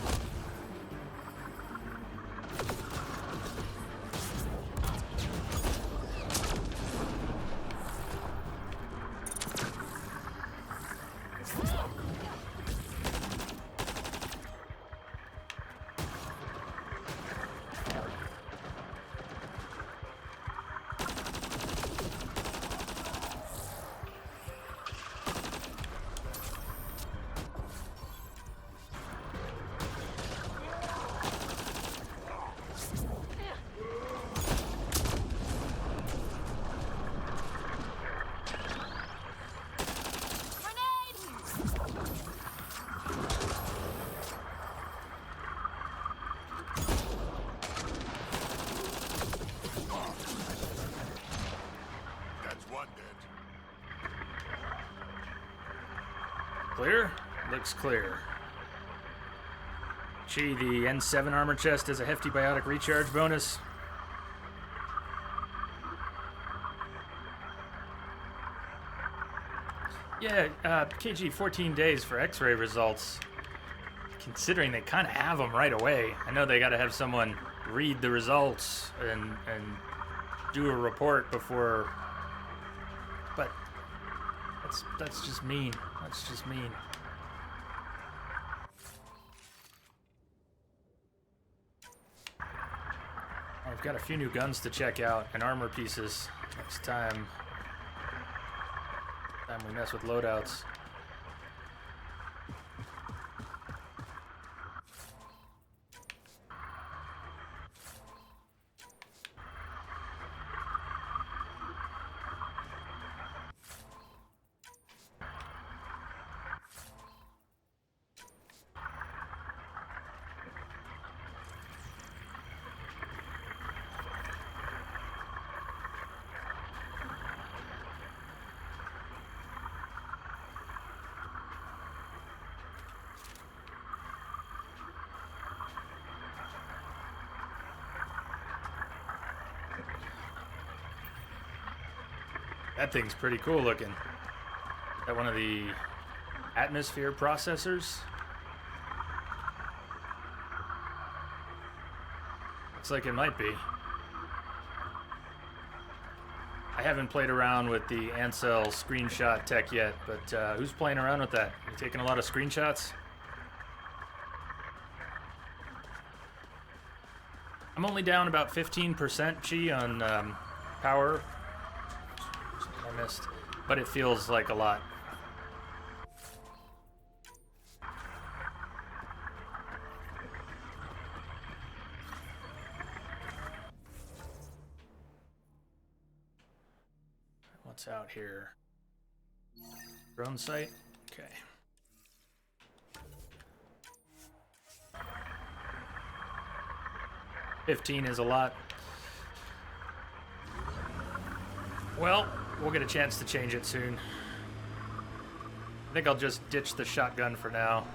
Clear? Looks clear. Gee, the N7 armor chest has a hefty biotic recharge bonus. Yeah, KG, 14 days for x-ray results. Considering they kind of have them right away. I know they got to have someone read the results and do a report before... But that's just mean. That's just mean. got a few new guns to check out and armor pieces next time we mess with loadouts. That thing's pretty cool looking. Is that one of the atmosphere processors? Looks like it might be. I haven't played around with the Ansel screenshot tech yet, but who's playing around with that? You taking a lot of screenshots? I'm only down about 15% Chi on power. I missed, but it feels like a lot. What's out here? Drone site? Okay. $15 is a lot. Well, we'll get a chance to change it soon. I think I'll just ditch the shotgun for now.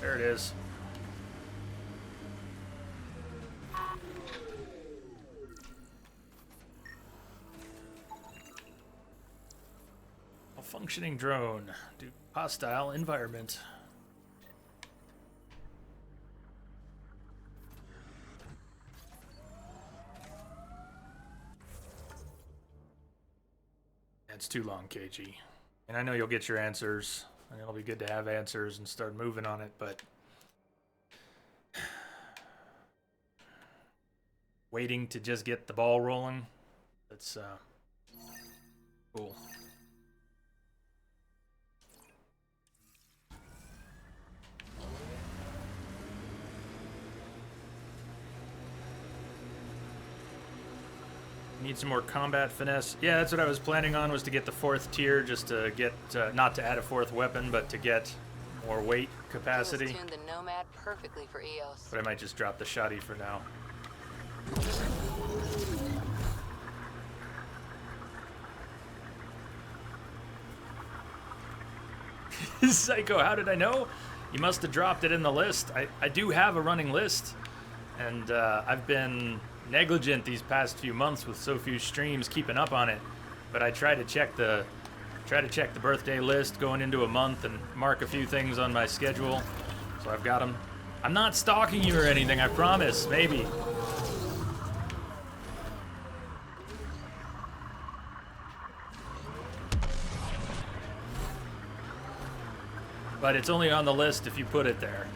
There it is. A functioning drone. Do hostile environment. It's too long, KG. And I know you'll get your answers. And it'll be good to have answers and start moving on it, but waiting to just get the ball rolling, that's cool. Need some more combat finesse. Yeah, that's what I was planning on, was to get the 4th tier, just to get, not to add a 4th weapon, but to get more weight capacity. Tuned the Nomad perfectly for EOS. But I might just drop the shotty for now. Psycho, how did I know? You must have dropped it in the list. I do have a running list, and I've been negligent these past few months with so few streams keeping up on it, but I try to check the birthday list going into a month and mark a few things on my schedule, so I've got them. I'm not stalking you or anything, I promise. Maybe. But it's only on the list if you put it there.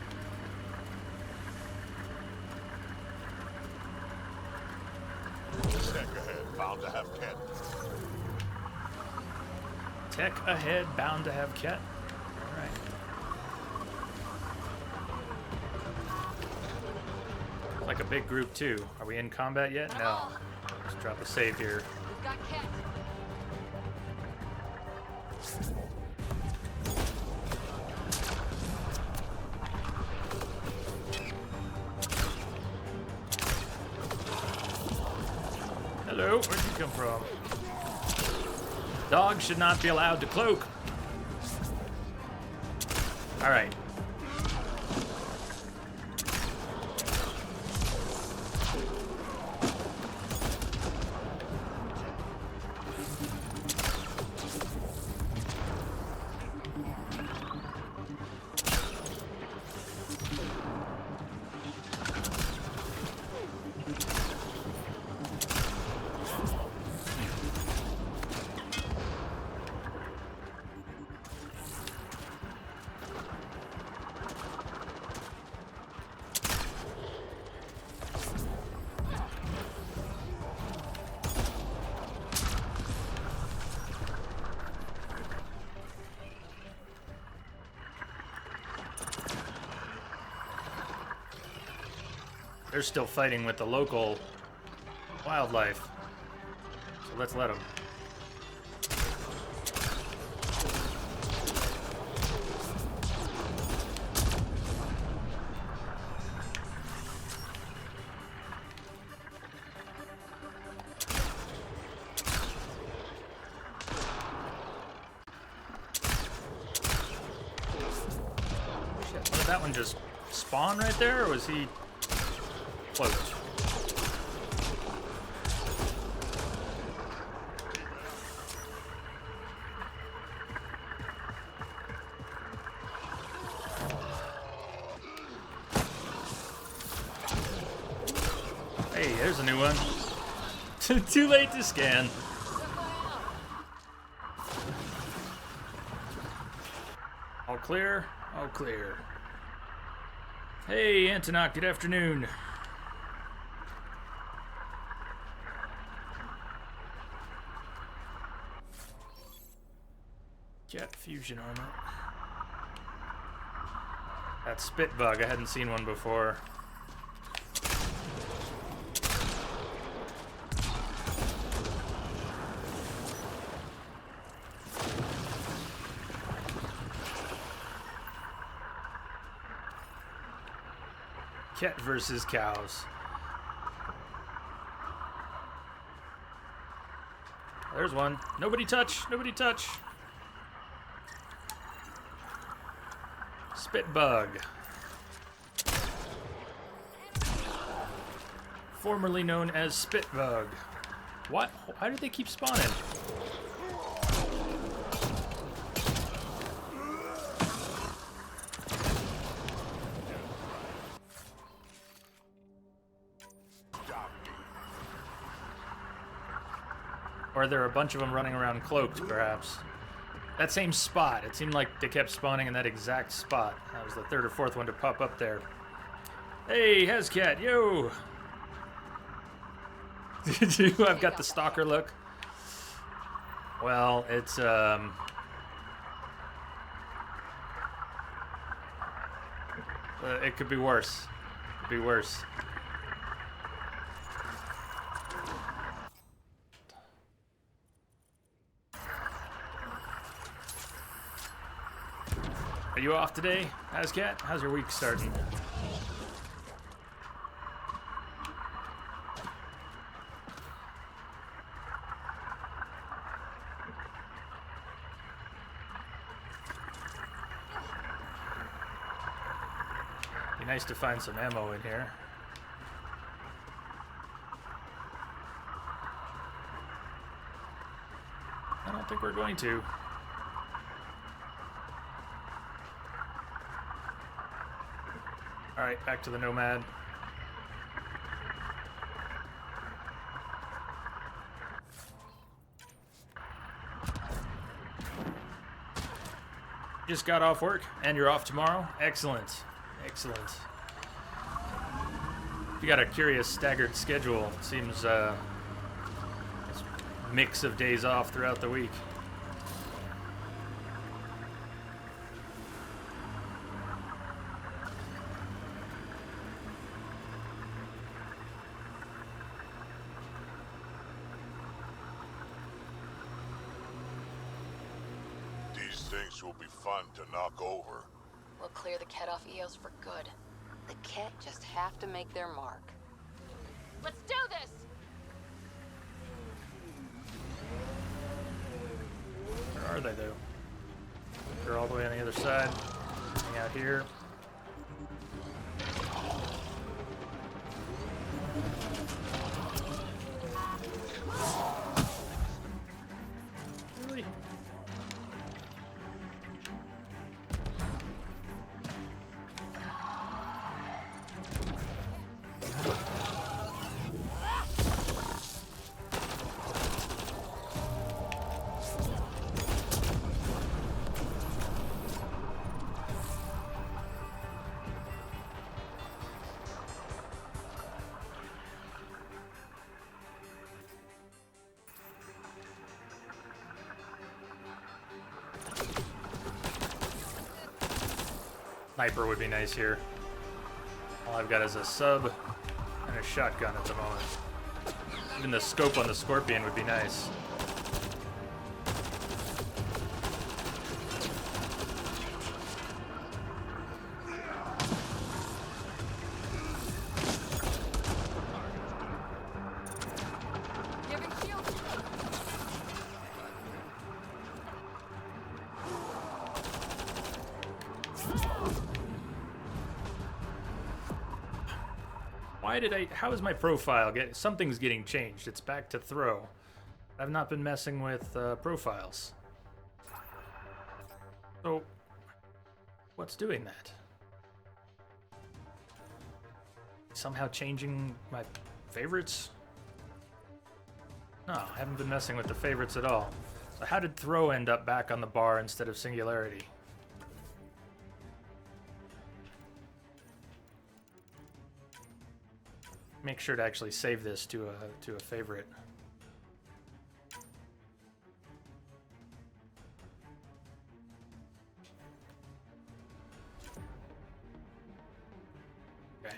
Tech ahead, bound to have Ket. Tech ahead, bound to have Ket. Alright. Like a big group too. Are we in combat yet? No. Let's drop a save here. We've got Ket. Hello, where'd you come from? Dogs should not be allowed to cloak. Alright. they're still fighting with the local wildlife. So let's let them. Did that one just spawn right there, or was he close? Hey, there's a new one. Too late to scan. All clear? All clear. Hey, Antonok, good afternoon. Jet fusion armor. That spit bug, I hadn't seen one before. Cat versus cows. There's one. Nobody touch! Nobody touch! Spit bug. Formerly known as spit bug. What? Why do they keep spawning? Or there are a bunch of them running around cloaked, perhaps. That same spot. It seemed like they kept spawning in that exact spot. That was the third or fourth one to pop up there. Hey, Hezcat, yo! I've got the stalker look. Well, it's, it could be worse. It could be worse. Are you off today, Hezcat? How's your week starting? Be nice to find some ammo in here. I don't think we're going to. Alright, back to the Nomad. Just got off work, and you're off tomorrow? Excellent. Excellent. You got a curious staggered schedule. It seems, it's a mix of days off throughout the week. Things will be fun to knock over. We'll clear the Ket off Eos for good. The Ket just have to make their mark. Let's do this! Where are they, though? They're all the way on the other side. Hang out here. Really? Sniper would be nice here. All I've got is a sub a shotgun at the moment. Even the scope on the Scorpion would be nice. How is my profile something's getting changed. It's back to throw. I've not been messing with profiles. So, what's doing that? Somehow changing my favorites? No, I haven't been messing with the favorites at all. So how did throw end up back on the bar instead of singularity? Make sure to actually save this to a favorite. Okay.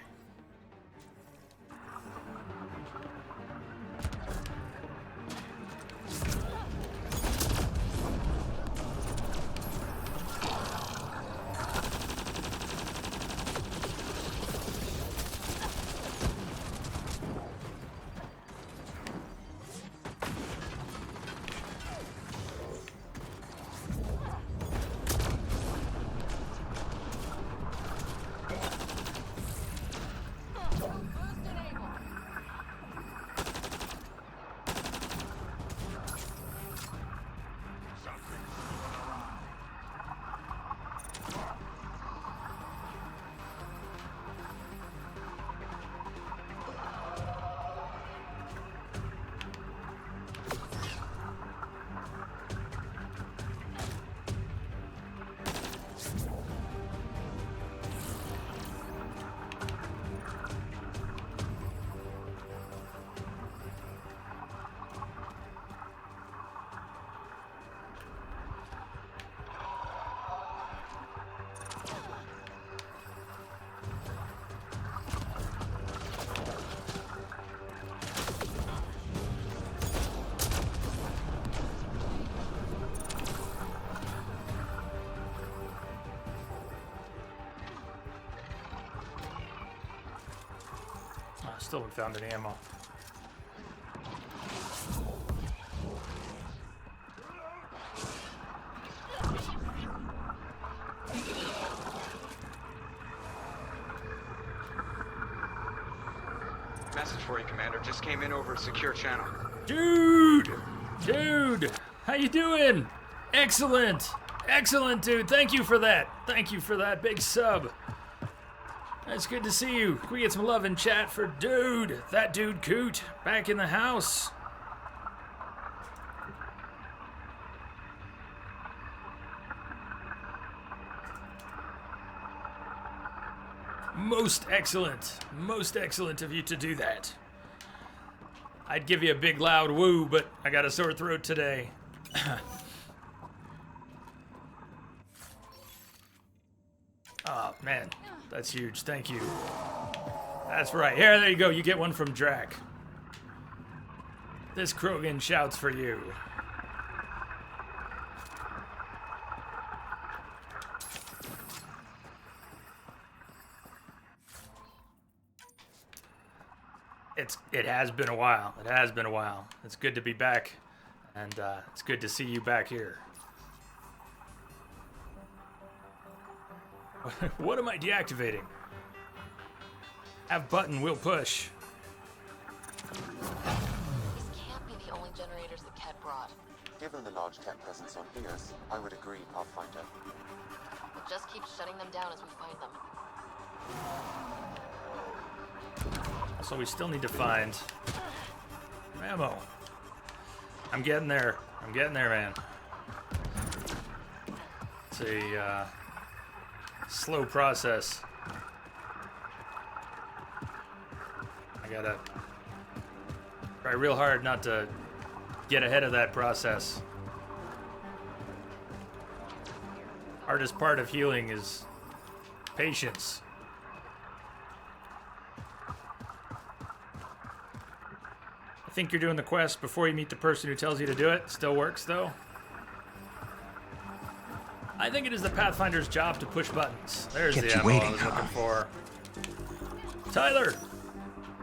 Still haven't found any ammo. Message for you, Commander. Just came in over a secure channel. Dude! Dude! How you doing? Excellent! Excellent, dude. Thank you for that. Thank you for that big sub. It's good to see you. Can we get some love in chat for Dude? That dude Coot back in the house. Most excellent of you to do that. I'd give you a big loud woo, but I got a sore throat today. Oh, man. That's huge. Thank you. That's right. Here, there you go. You get one from Drac. This Krogan shouts for you. It has been a while. It has been a while. It's good to be back, and it's good to see you back here. What am I deactivating? Have button, will push. These can't be the only generators that Ket brought. Given the large cat presence on Eos, I would agree, Pathfinder. We'll just keep shutting them down as we find them. So we still need to find ammo. I'm getting there. I'm getting there, man. It's a slow process. I gotta try real hard not to get ahead of that process. Hardest part of healing is patience. think you're doing the quest before you meet the person who tells you to do it. Still works, though. I think it is the Pathfinder's job to push buttons. There's Kept the you ammo I waiting, was huh? looking for. Tyler!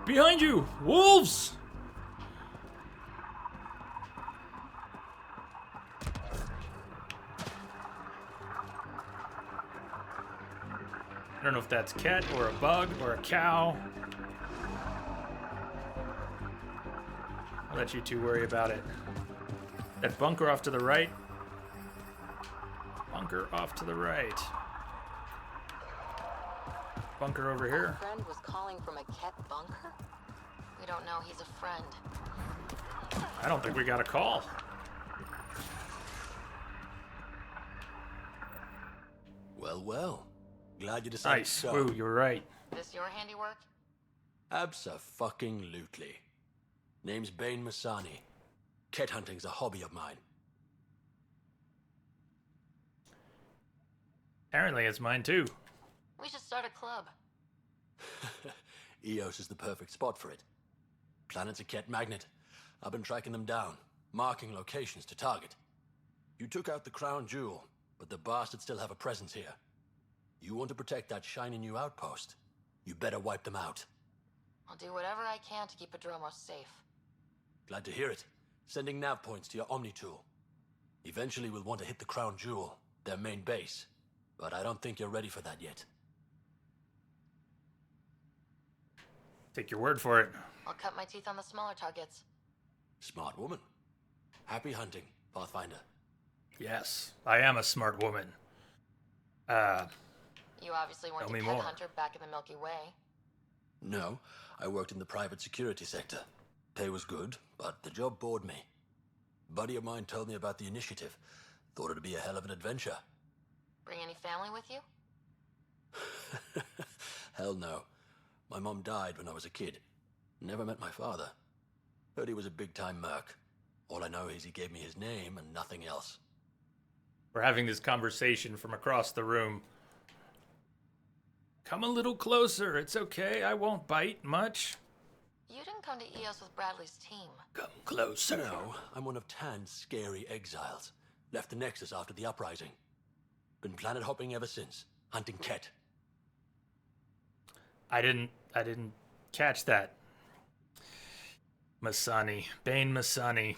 Behind you! Wolves! I don't know if that's cat or a bug or a cow. I'll let you two worry about it. That bunker off to the right. Bunker off to the right. Bunker over here. Friend was calling from a Ket bunker? We don't know he's a friend. I don't think we got a call. Well, well. Glad you decided Nice. to go. Woo, you're right. This your handiwork? Abso-fucking-lutely. Name's Bane Masani. Ket hunting's a hobby of mine. Apparently it's mine too. We should start a club. Eos is the perfect spot for it. Planet's a Ket magnet. I've been tracking them down, marking locations to target. You took out the crown jewel, but the bastards still have a presence here. You want to protect that shiny new outpost? You better wipe them out. I'll do whatever I can to keep Adromos safe. Glad to hear it. Sending nav points to your Omni tool. Eventually we'll want to hit the crown jewel, their main base. But I don't think you're ready for that yet. Take your word for it. I'll cut my teeth on the smaller targets. Smart woman. Happy hunting, Pathfinder. Yes, I am a smart woman. You obviously weren't Tell a me Ket more. hunter back in the Milky Way. No, I worked in the private security sector. Pay was good, but the job bored me. Buddy of mine told me about the initiative. Thought it'd be a hell of an adventure. Bring any family with you? Hell no. My mom died when I was a kid. Never met my father. Heard he was a big-time merc. All I know is he gave me his name and nothing else. We're having this conversation from across the room. Come a little closer. It's okay. I won't bite much. You didn't come to Eos with Bradley's team. Come closer. No, I'm one of Tan's scary exiles. Left the Nexus after the uprising. Been planet hopping ever since, hunting Ket. I didn't catch that. Masani. Bane Masani.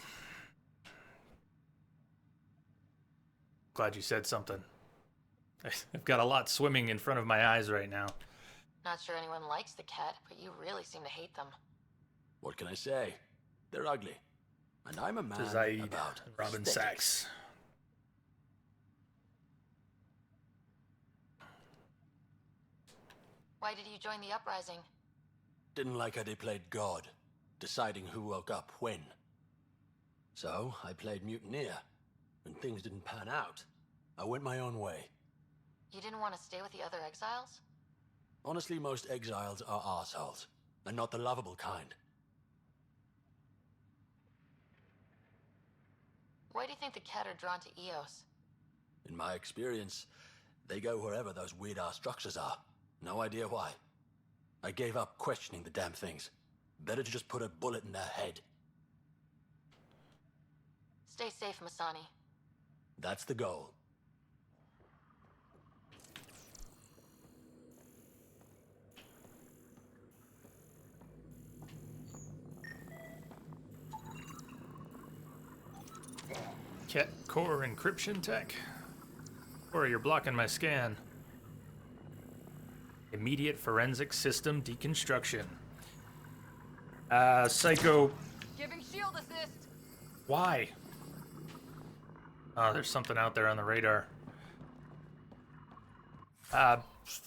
Glad you said something. I've got a lot swimming in front of my eyes right now. Not sure anyone likes the Ket, but you really seem to hate them. What can I say? They're ugly. And I'm a man To Zaid about and Robin aesthetics. Sachs. Why did you join the uprising? Didn't like how they played God, deciding who woke up when. So, I played mutineer. When things didn't pan out, I went my own way. You didn't want to stay with the other exiles? Honestly, most exiles are arseholes, and not the lovable kind. Why do you think the Ket are drawn to Eos? In my experience, they go wherever those weird-ass structures are. No idea why. I gave up questioning the damn things. Better to just put a bullet in their head. Stay safe, Masani. That's the goal. Ket core encryption tech? Or you're blocking my scan. Immediate forensic system deconstruction. Psycho. Giving shield assist. Why? Oh, there's something out there on the radar.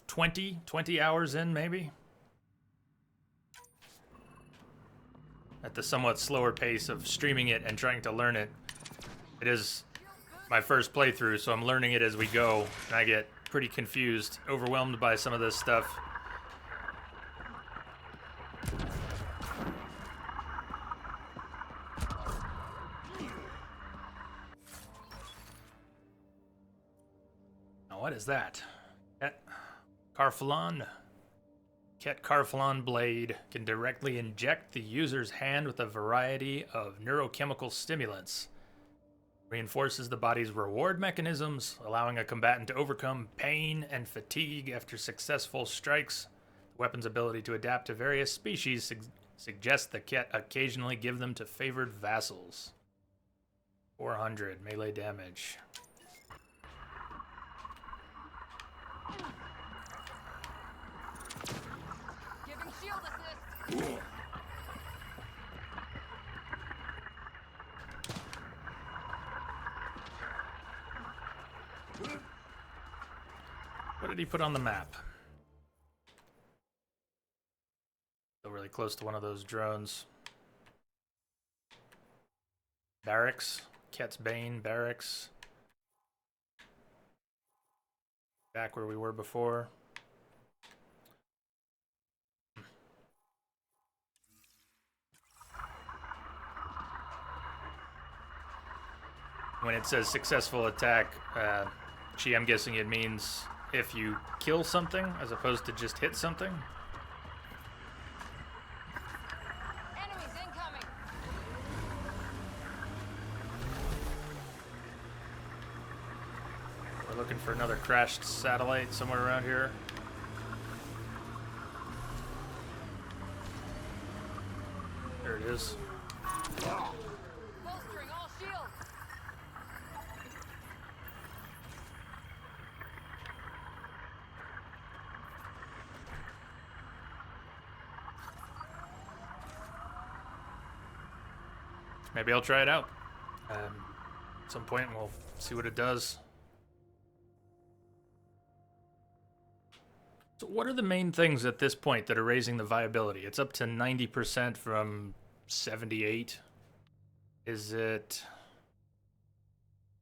20 hours in, maybe? At the somewhat slower pace of streaming it and trying to learn it. It is my first playthrough, so I'm learning it as we go, and I get pretty confused, overwhelmed by some of this stuff. Now, what is that? Carfalon. Ket Carflon blade can directly inject the user's hand with a variety of neurochemical stimulants. Reinforces the body's reward mechanisms, allowing a combatant to overcome pain and fatigue after successful strikes. The weapon's ability to adapt to various species suggests the Ket occasionally give them to favored vassals. 400 melee damage. Giving shield assist. What did he put on the map? Still really close to one of those drones. Barracks. Ket's Bane Barracks. Back where we were before. When it says successful attack, I'm guessing it means if you kill something as opposed to just hit something. Enemies incoming. We're looking for another crashed satellite somewhere around here. There it is. Bolstering all shields. Maybe I'll try it out. At some point, and we'll see what it does. So what are the main things at this point that are raising the viability? It's up to 90% from 78. Is it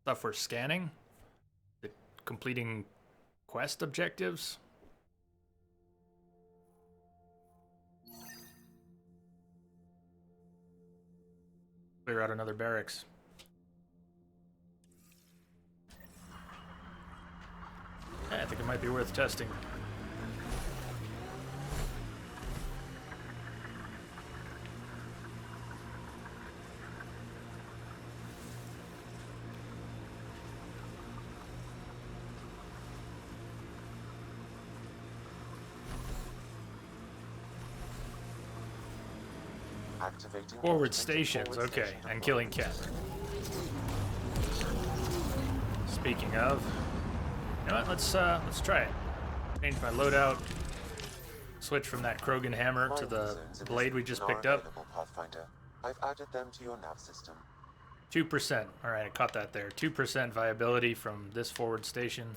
stuff we're scanning? Is it completing quest objectives? Clear out another barracks. Yeah, I think it might be worth testing. Activating Forward automated stations, forward okay, station and killing Ket. Speaking of, you know what? Let's try it. Change my loadout. Switch from that Krogan hammer to Mining the zones in blade this we just region are picked up. available, Pathfinder. I've added them to your nav system. 2%. All right, I caught that there. 2% viability from this forward station.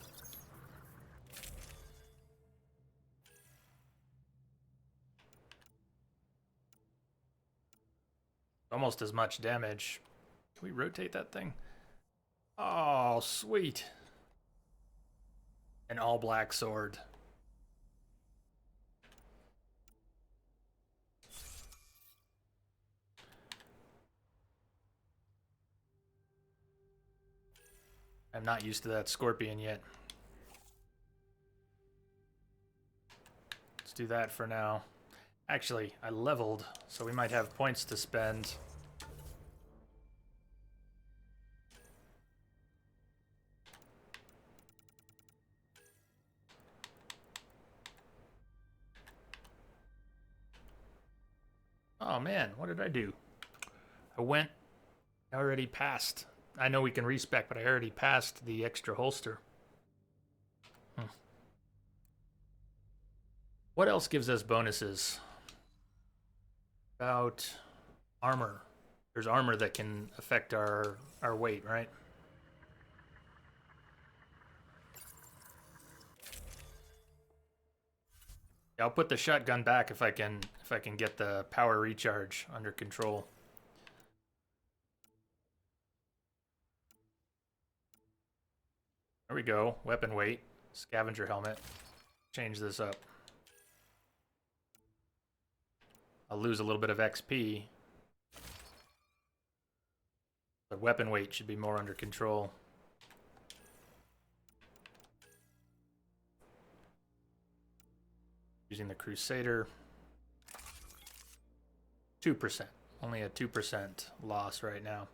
Almost as much damage. Can we rotate that thing? Oh, sweet. An all black sword. I'm not used to that scorpion yet. Let's do that for now. Actually, I leveled, so we might have points to spend. Oh man, what did I do? I already passed. I know we can respec, but I already passed the extra holster. What else gives us bonuses? About armor. There's armor that can affect our weight, right? Yeah, I'll put the shotgun back if I can get the power recharge under control. There we go. Weapon weight, scavenger helmet. Change this up. I'll lose a little bit of XP. But weapon weight should be more under control. Using the Crusader. 2%. Only a 2% loss right now.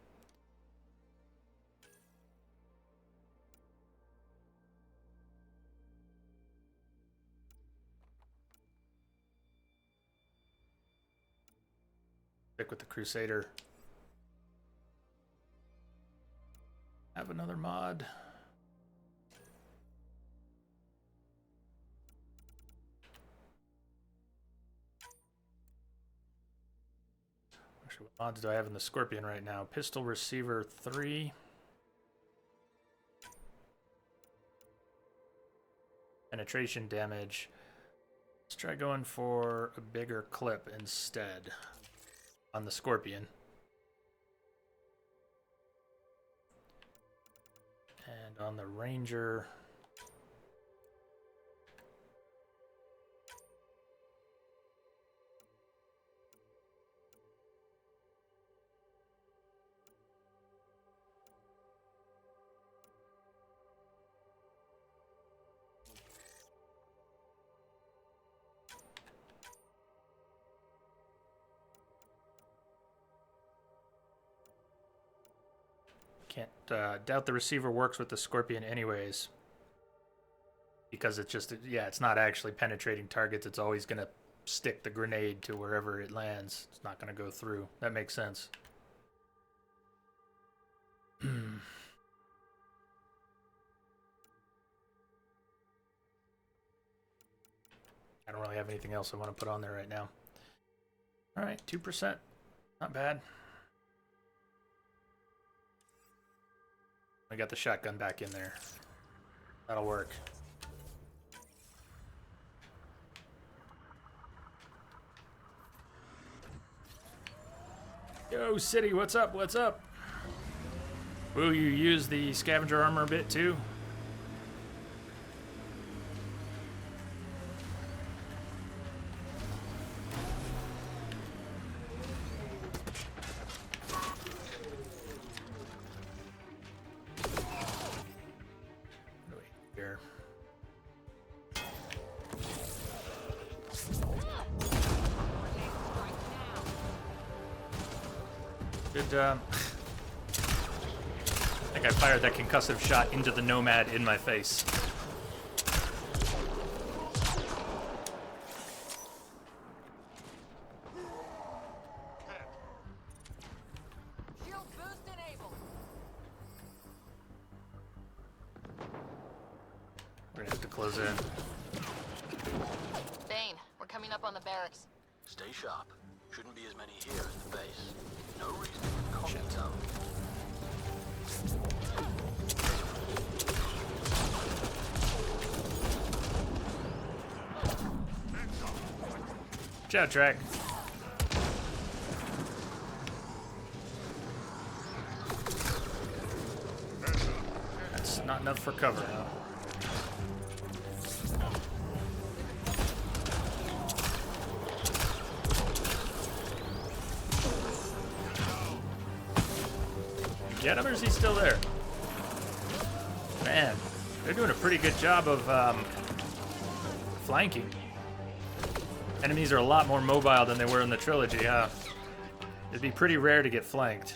Stick with the Crusader. Have another mod. Actually, what mods do I have in the Scorpion right now? Pistol Receiver 3. Penetration damage. Let's try going for a bigger clip instead on the Scorpion. And on the Ranger, can't doubt the receiver works with the Scorpion anyways, because it's just, yeah, it's not actually penetrating targets. It's always going to stick the grenade to wherever it lands. It's not going to go through. That makes sense. I don't really have anything else I want to put on there right now. All right, 2%. Not bad. I got the shotgun back in there. That'll work. Yo, City, what's up? What's up? Will you use the scavenger armor a bit too? Here. Good, I think I fired that concussive shot into the Nomad in my face. We're gonna have to close in. Bane, we're coming up on the barracks. Stay sharp. Shouldn't be as many here as the base. No reason to comment out. Ciao, Track. That's not enough for cover, huh? Get him, or is he still there? Man, they're doing a pretty good job of flanking. Enemies are a lot more mobile than they were in the trilogy, huh? It'd be pretty rare to get flanked.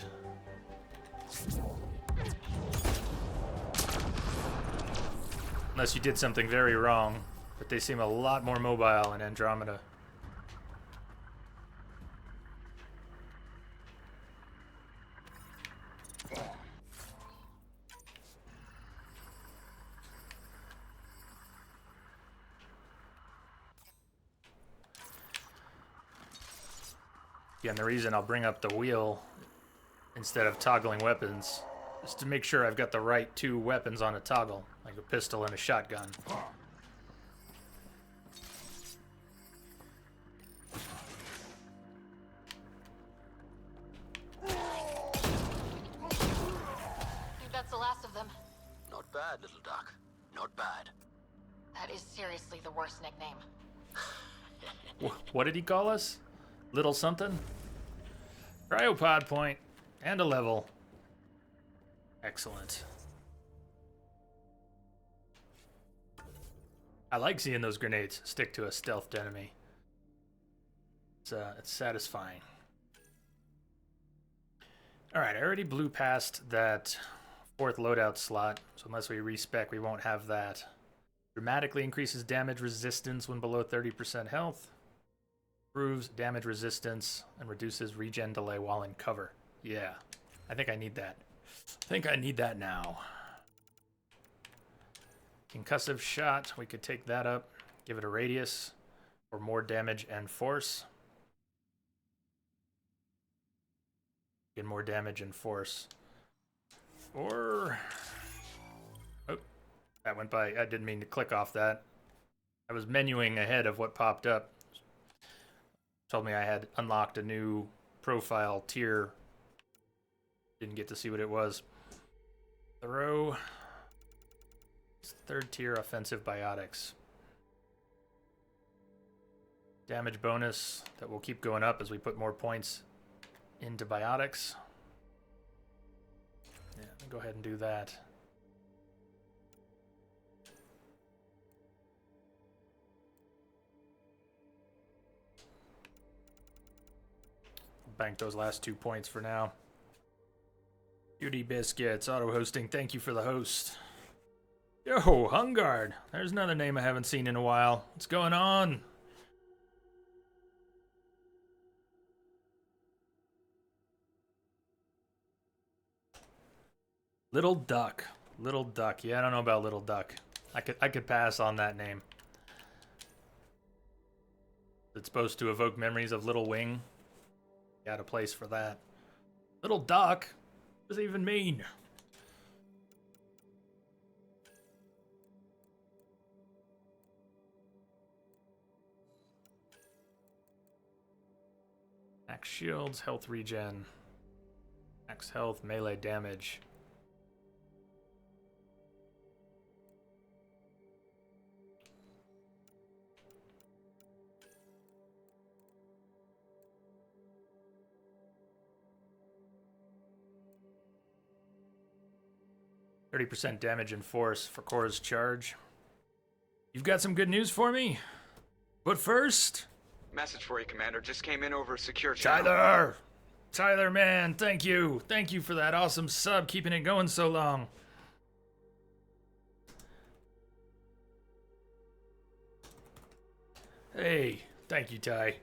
Unless you did something very wrong, but they seem a lot more mobile in Andromeda. Yeah, and the reason I'll bring up the wheel instead of toggling weapons is to make sure I've got the right two weapons on a toggle, like a pistol and a shotgun. I think that's the last of them. Not bad, little duck. Not bad. That is seriously the worst nickname. What did he call us? Little something? Cryopod point and a level. Excellent. I like seeing those grenades stick to a stealthed enemy. It's satisfying. Alright, I already blew past that 4th loadout slot, so unless we respec, we won't have that. Dramatically increases damage resistance when below 30% health. Improves damage resistance and reduces regen delay while in cover. Yeah, I think I need that. I think I need that now. Concussive shot, we could take that up, give it a radius for more damage and force. Get more damage and force. Or... oh, that went by. I didn't mean to click off that. I was menuing ahead of what popped up. Told me I had unlocked a new profile tier. Didn't get to see what it was. Throw. 3rd tier offensive biotics. Damage bonus that will keep going up as we put more points into biotics. Yeah, let me go ahead and do that. Bank those last 2 points for now. Beauty Biscuits, auto hosting, thank you for the host. Yo, Hungard. There's another name I haven't seen in a while. What's going on? Little Duck. Little Duck. Yeah, I don't know about Little Duck. I could pass on that name. It's supposed to evoke memories of Little Wing. Got a place for that. Little Duck? What does it even mean? Max shields, health regen. Max health, melee damage. %30 damage and force for Cora's charge. You've got some good news for me? But first... Message for you, Commander. Just came in over a secure channel. Tyler! Tyler, man, thank you. Thank you for that awesome sub, keeping it going so long. Hey, thank you, Ty.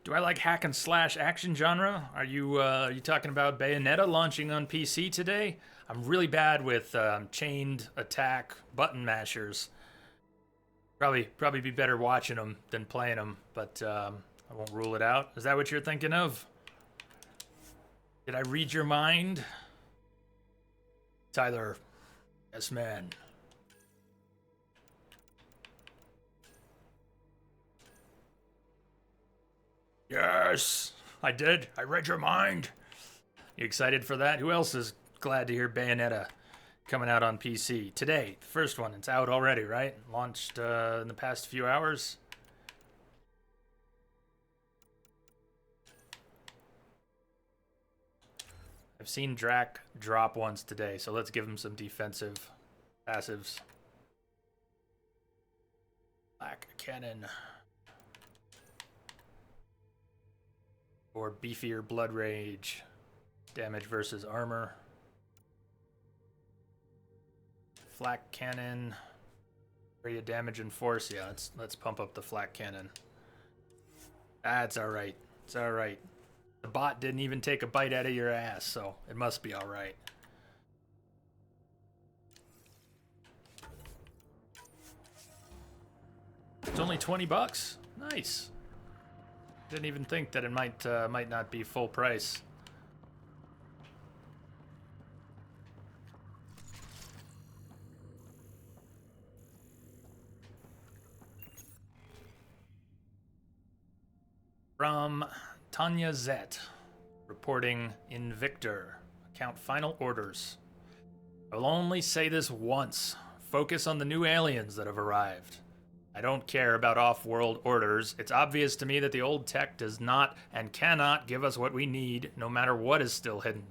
Do I like hack and slash action genre? Are you talking about Bayonetta launching on PC today? I'm really bad with chained attack button mashers. Probably be better watching them than playing them, but I won't rule it out. Is that what you're thinking of? Did I read your mind? Tyler, yes, man. Yes, I did. I read your mind. You excited for that? Who else is glad to hear Bayonetta coming out on PC today? The first one, it's out already, right? Launched in the past few hours. I've seen Drac drop once today, so let's give him some defensive passives. Black Cannon. Or beefier Blood Rage. Damage versus armor. Flak Cannon. Area damage and force. Yeah, let's pump up the Flak Cannon. That's alright. It's alright. The bot didn't even take a bite out of your ass, so it must be alright. It's only $20. Nice. Didn't even think that it might not be full price. From Tanya Zet, reporting in Victor. Account final orders. I will only say this once. Focus on the new aliens that have arrived. I don't care about off-world orders. It's obvious to me that the old tech does not and cannot give us what we need, no matter what is still hidden.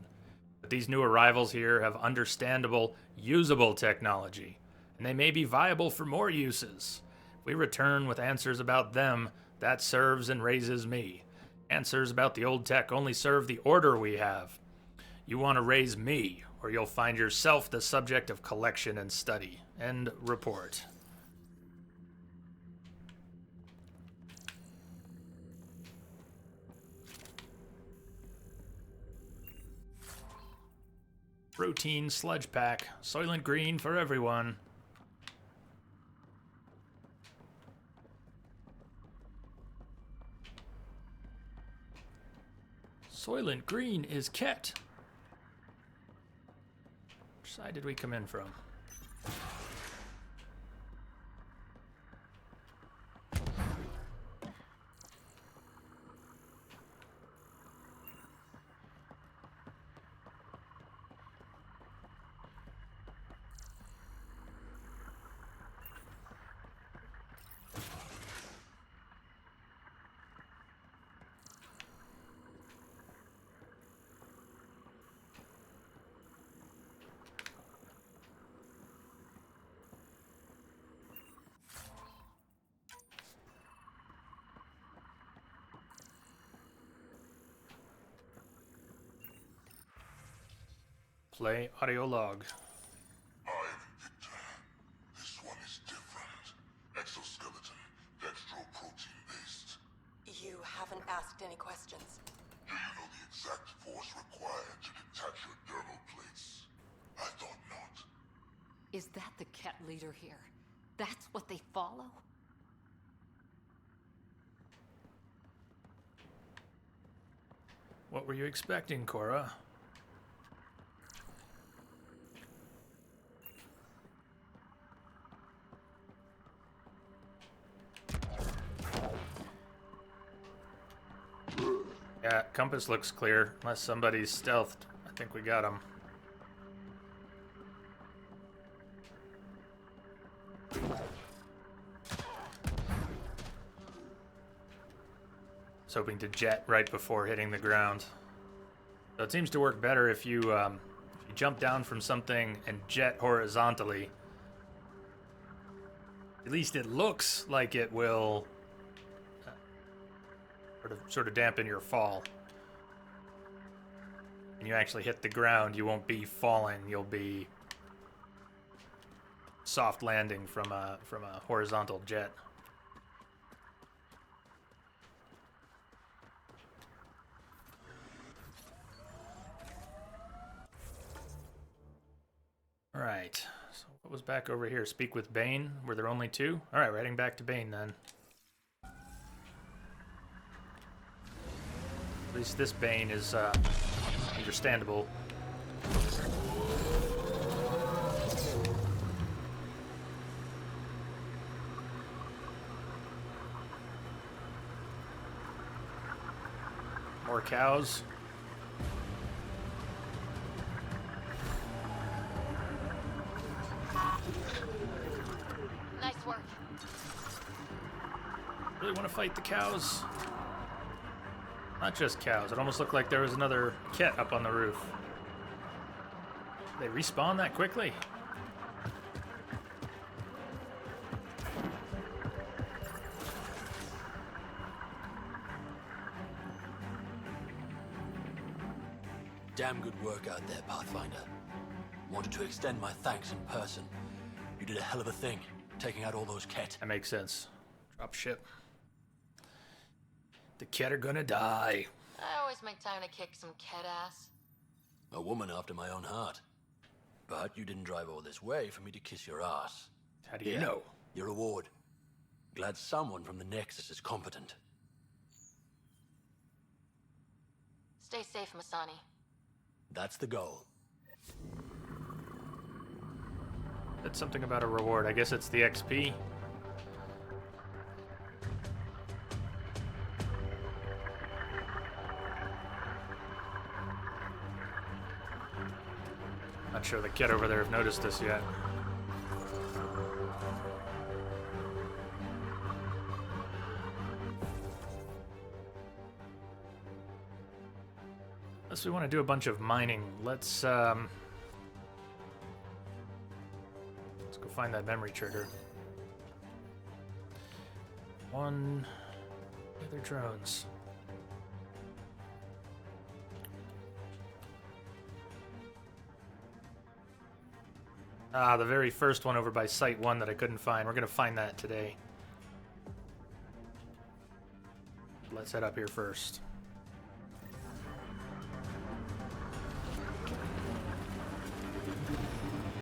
But these new arrivals here have understandable, usable technology, and they may be viable for more uses. If we return with answers about them, that serves and raises me. Answers about the old tech only serve the order we have. You want to raise me, or you'll find yourself the subject of collection and study. End report. Protein sludge pack. Soylent Green for everyone. Soylent Green is Ket. Which side did we come in from? Play audio log. I'm Victor. This one is different. Exoskeleton, dextroprotein-based. You haven't asked any questions. Do you know the exact force required to detach your dermal plates? I thought not. Is that the Ket leader here? That's what they follow? What were you expecting, Cora? Yeah, compass looks clear, unless somebody's stealthed. I think we got him. Was hoping to jet right before hitting the ground. So it seems to work better if you jump down from something and jet horizontally. At least it looks like it will sort of dampen your fall. When you actually hit the ground, you won't be falling. You'll be soft landing from a horizontal jet. All right. So what was back over here? Speak with Bane. Were there only two? All right, we're heading back to Bane then. At least this Bane is understandable. More cows. Nice work. Really want to fight the cows. Not just cows. It almost looked like there was another Ket up on the roof. They respawn that quickly? Damn good work out there, Pathfinder. Wanted to extend my thanks in person. You did a hell of a thing, taking out all those Ket. That makes sense. Drop ship. The Ket are gonna die. I always make time to kick some Ket ass. A woman after my own heart. But you didn't drive all this way for me to kiss your ass. How do you know? Your reward. Glad someone from the Nexus is competent. Stay safe, Masani. That's the goal. That's something about a reward. I guess it's the XP. Not sure the Ket over there have noticed this yet. Unless we want to do a bunch of mining, let's go find that memory trigger. One other drones. Ah, the very first one over by Site 1 that I couldn't find. We're going to find that today. Let's head up here first.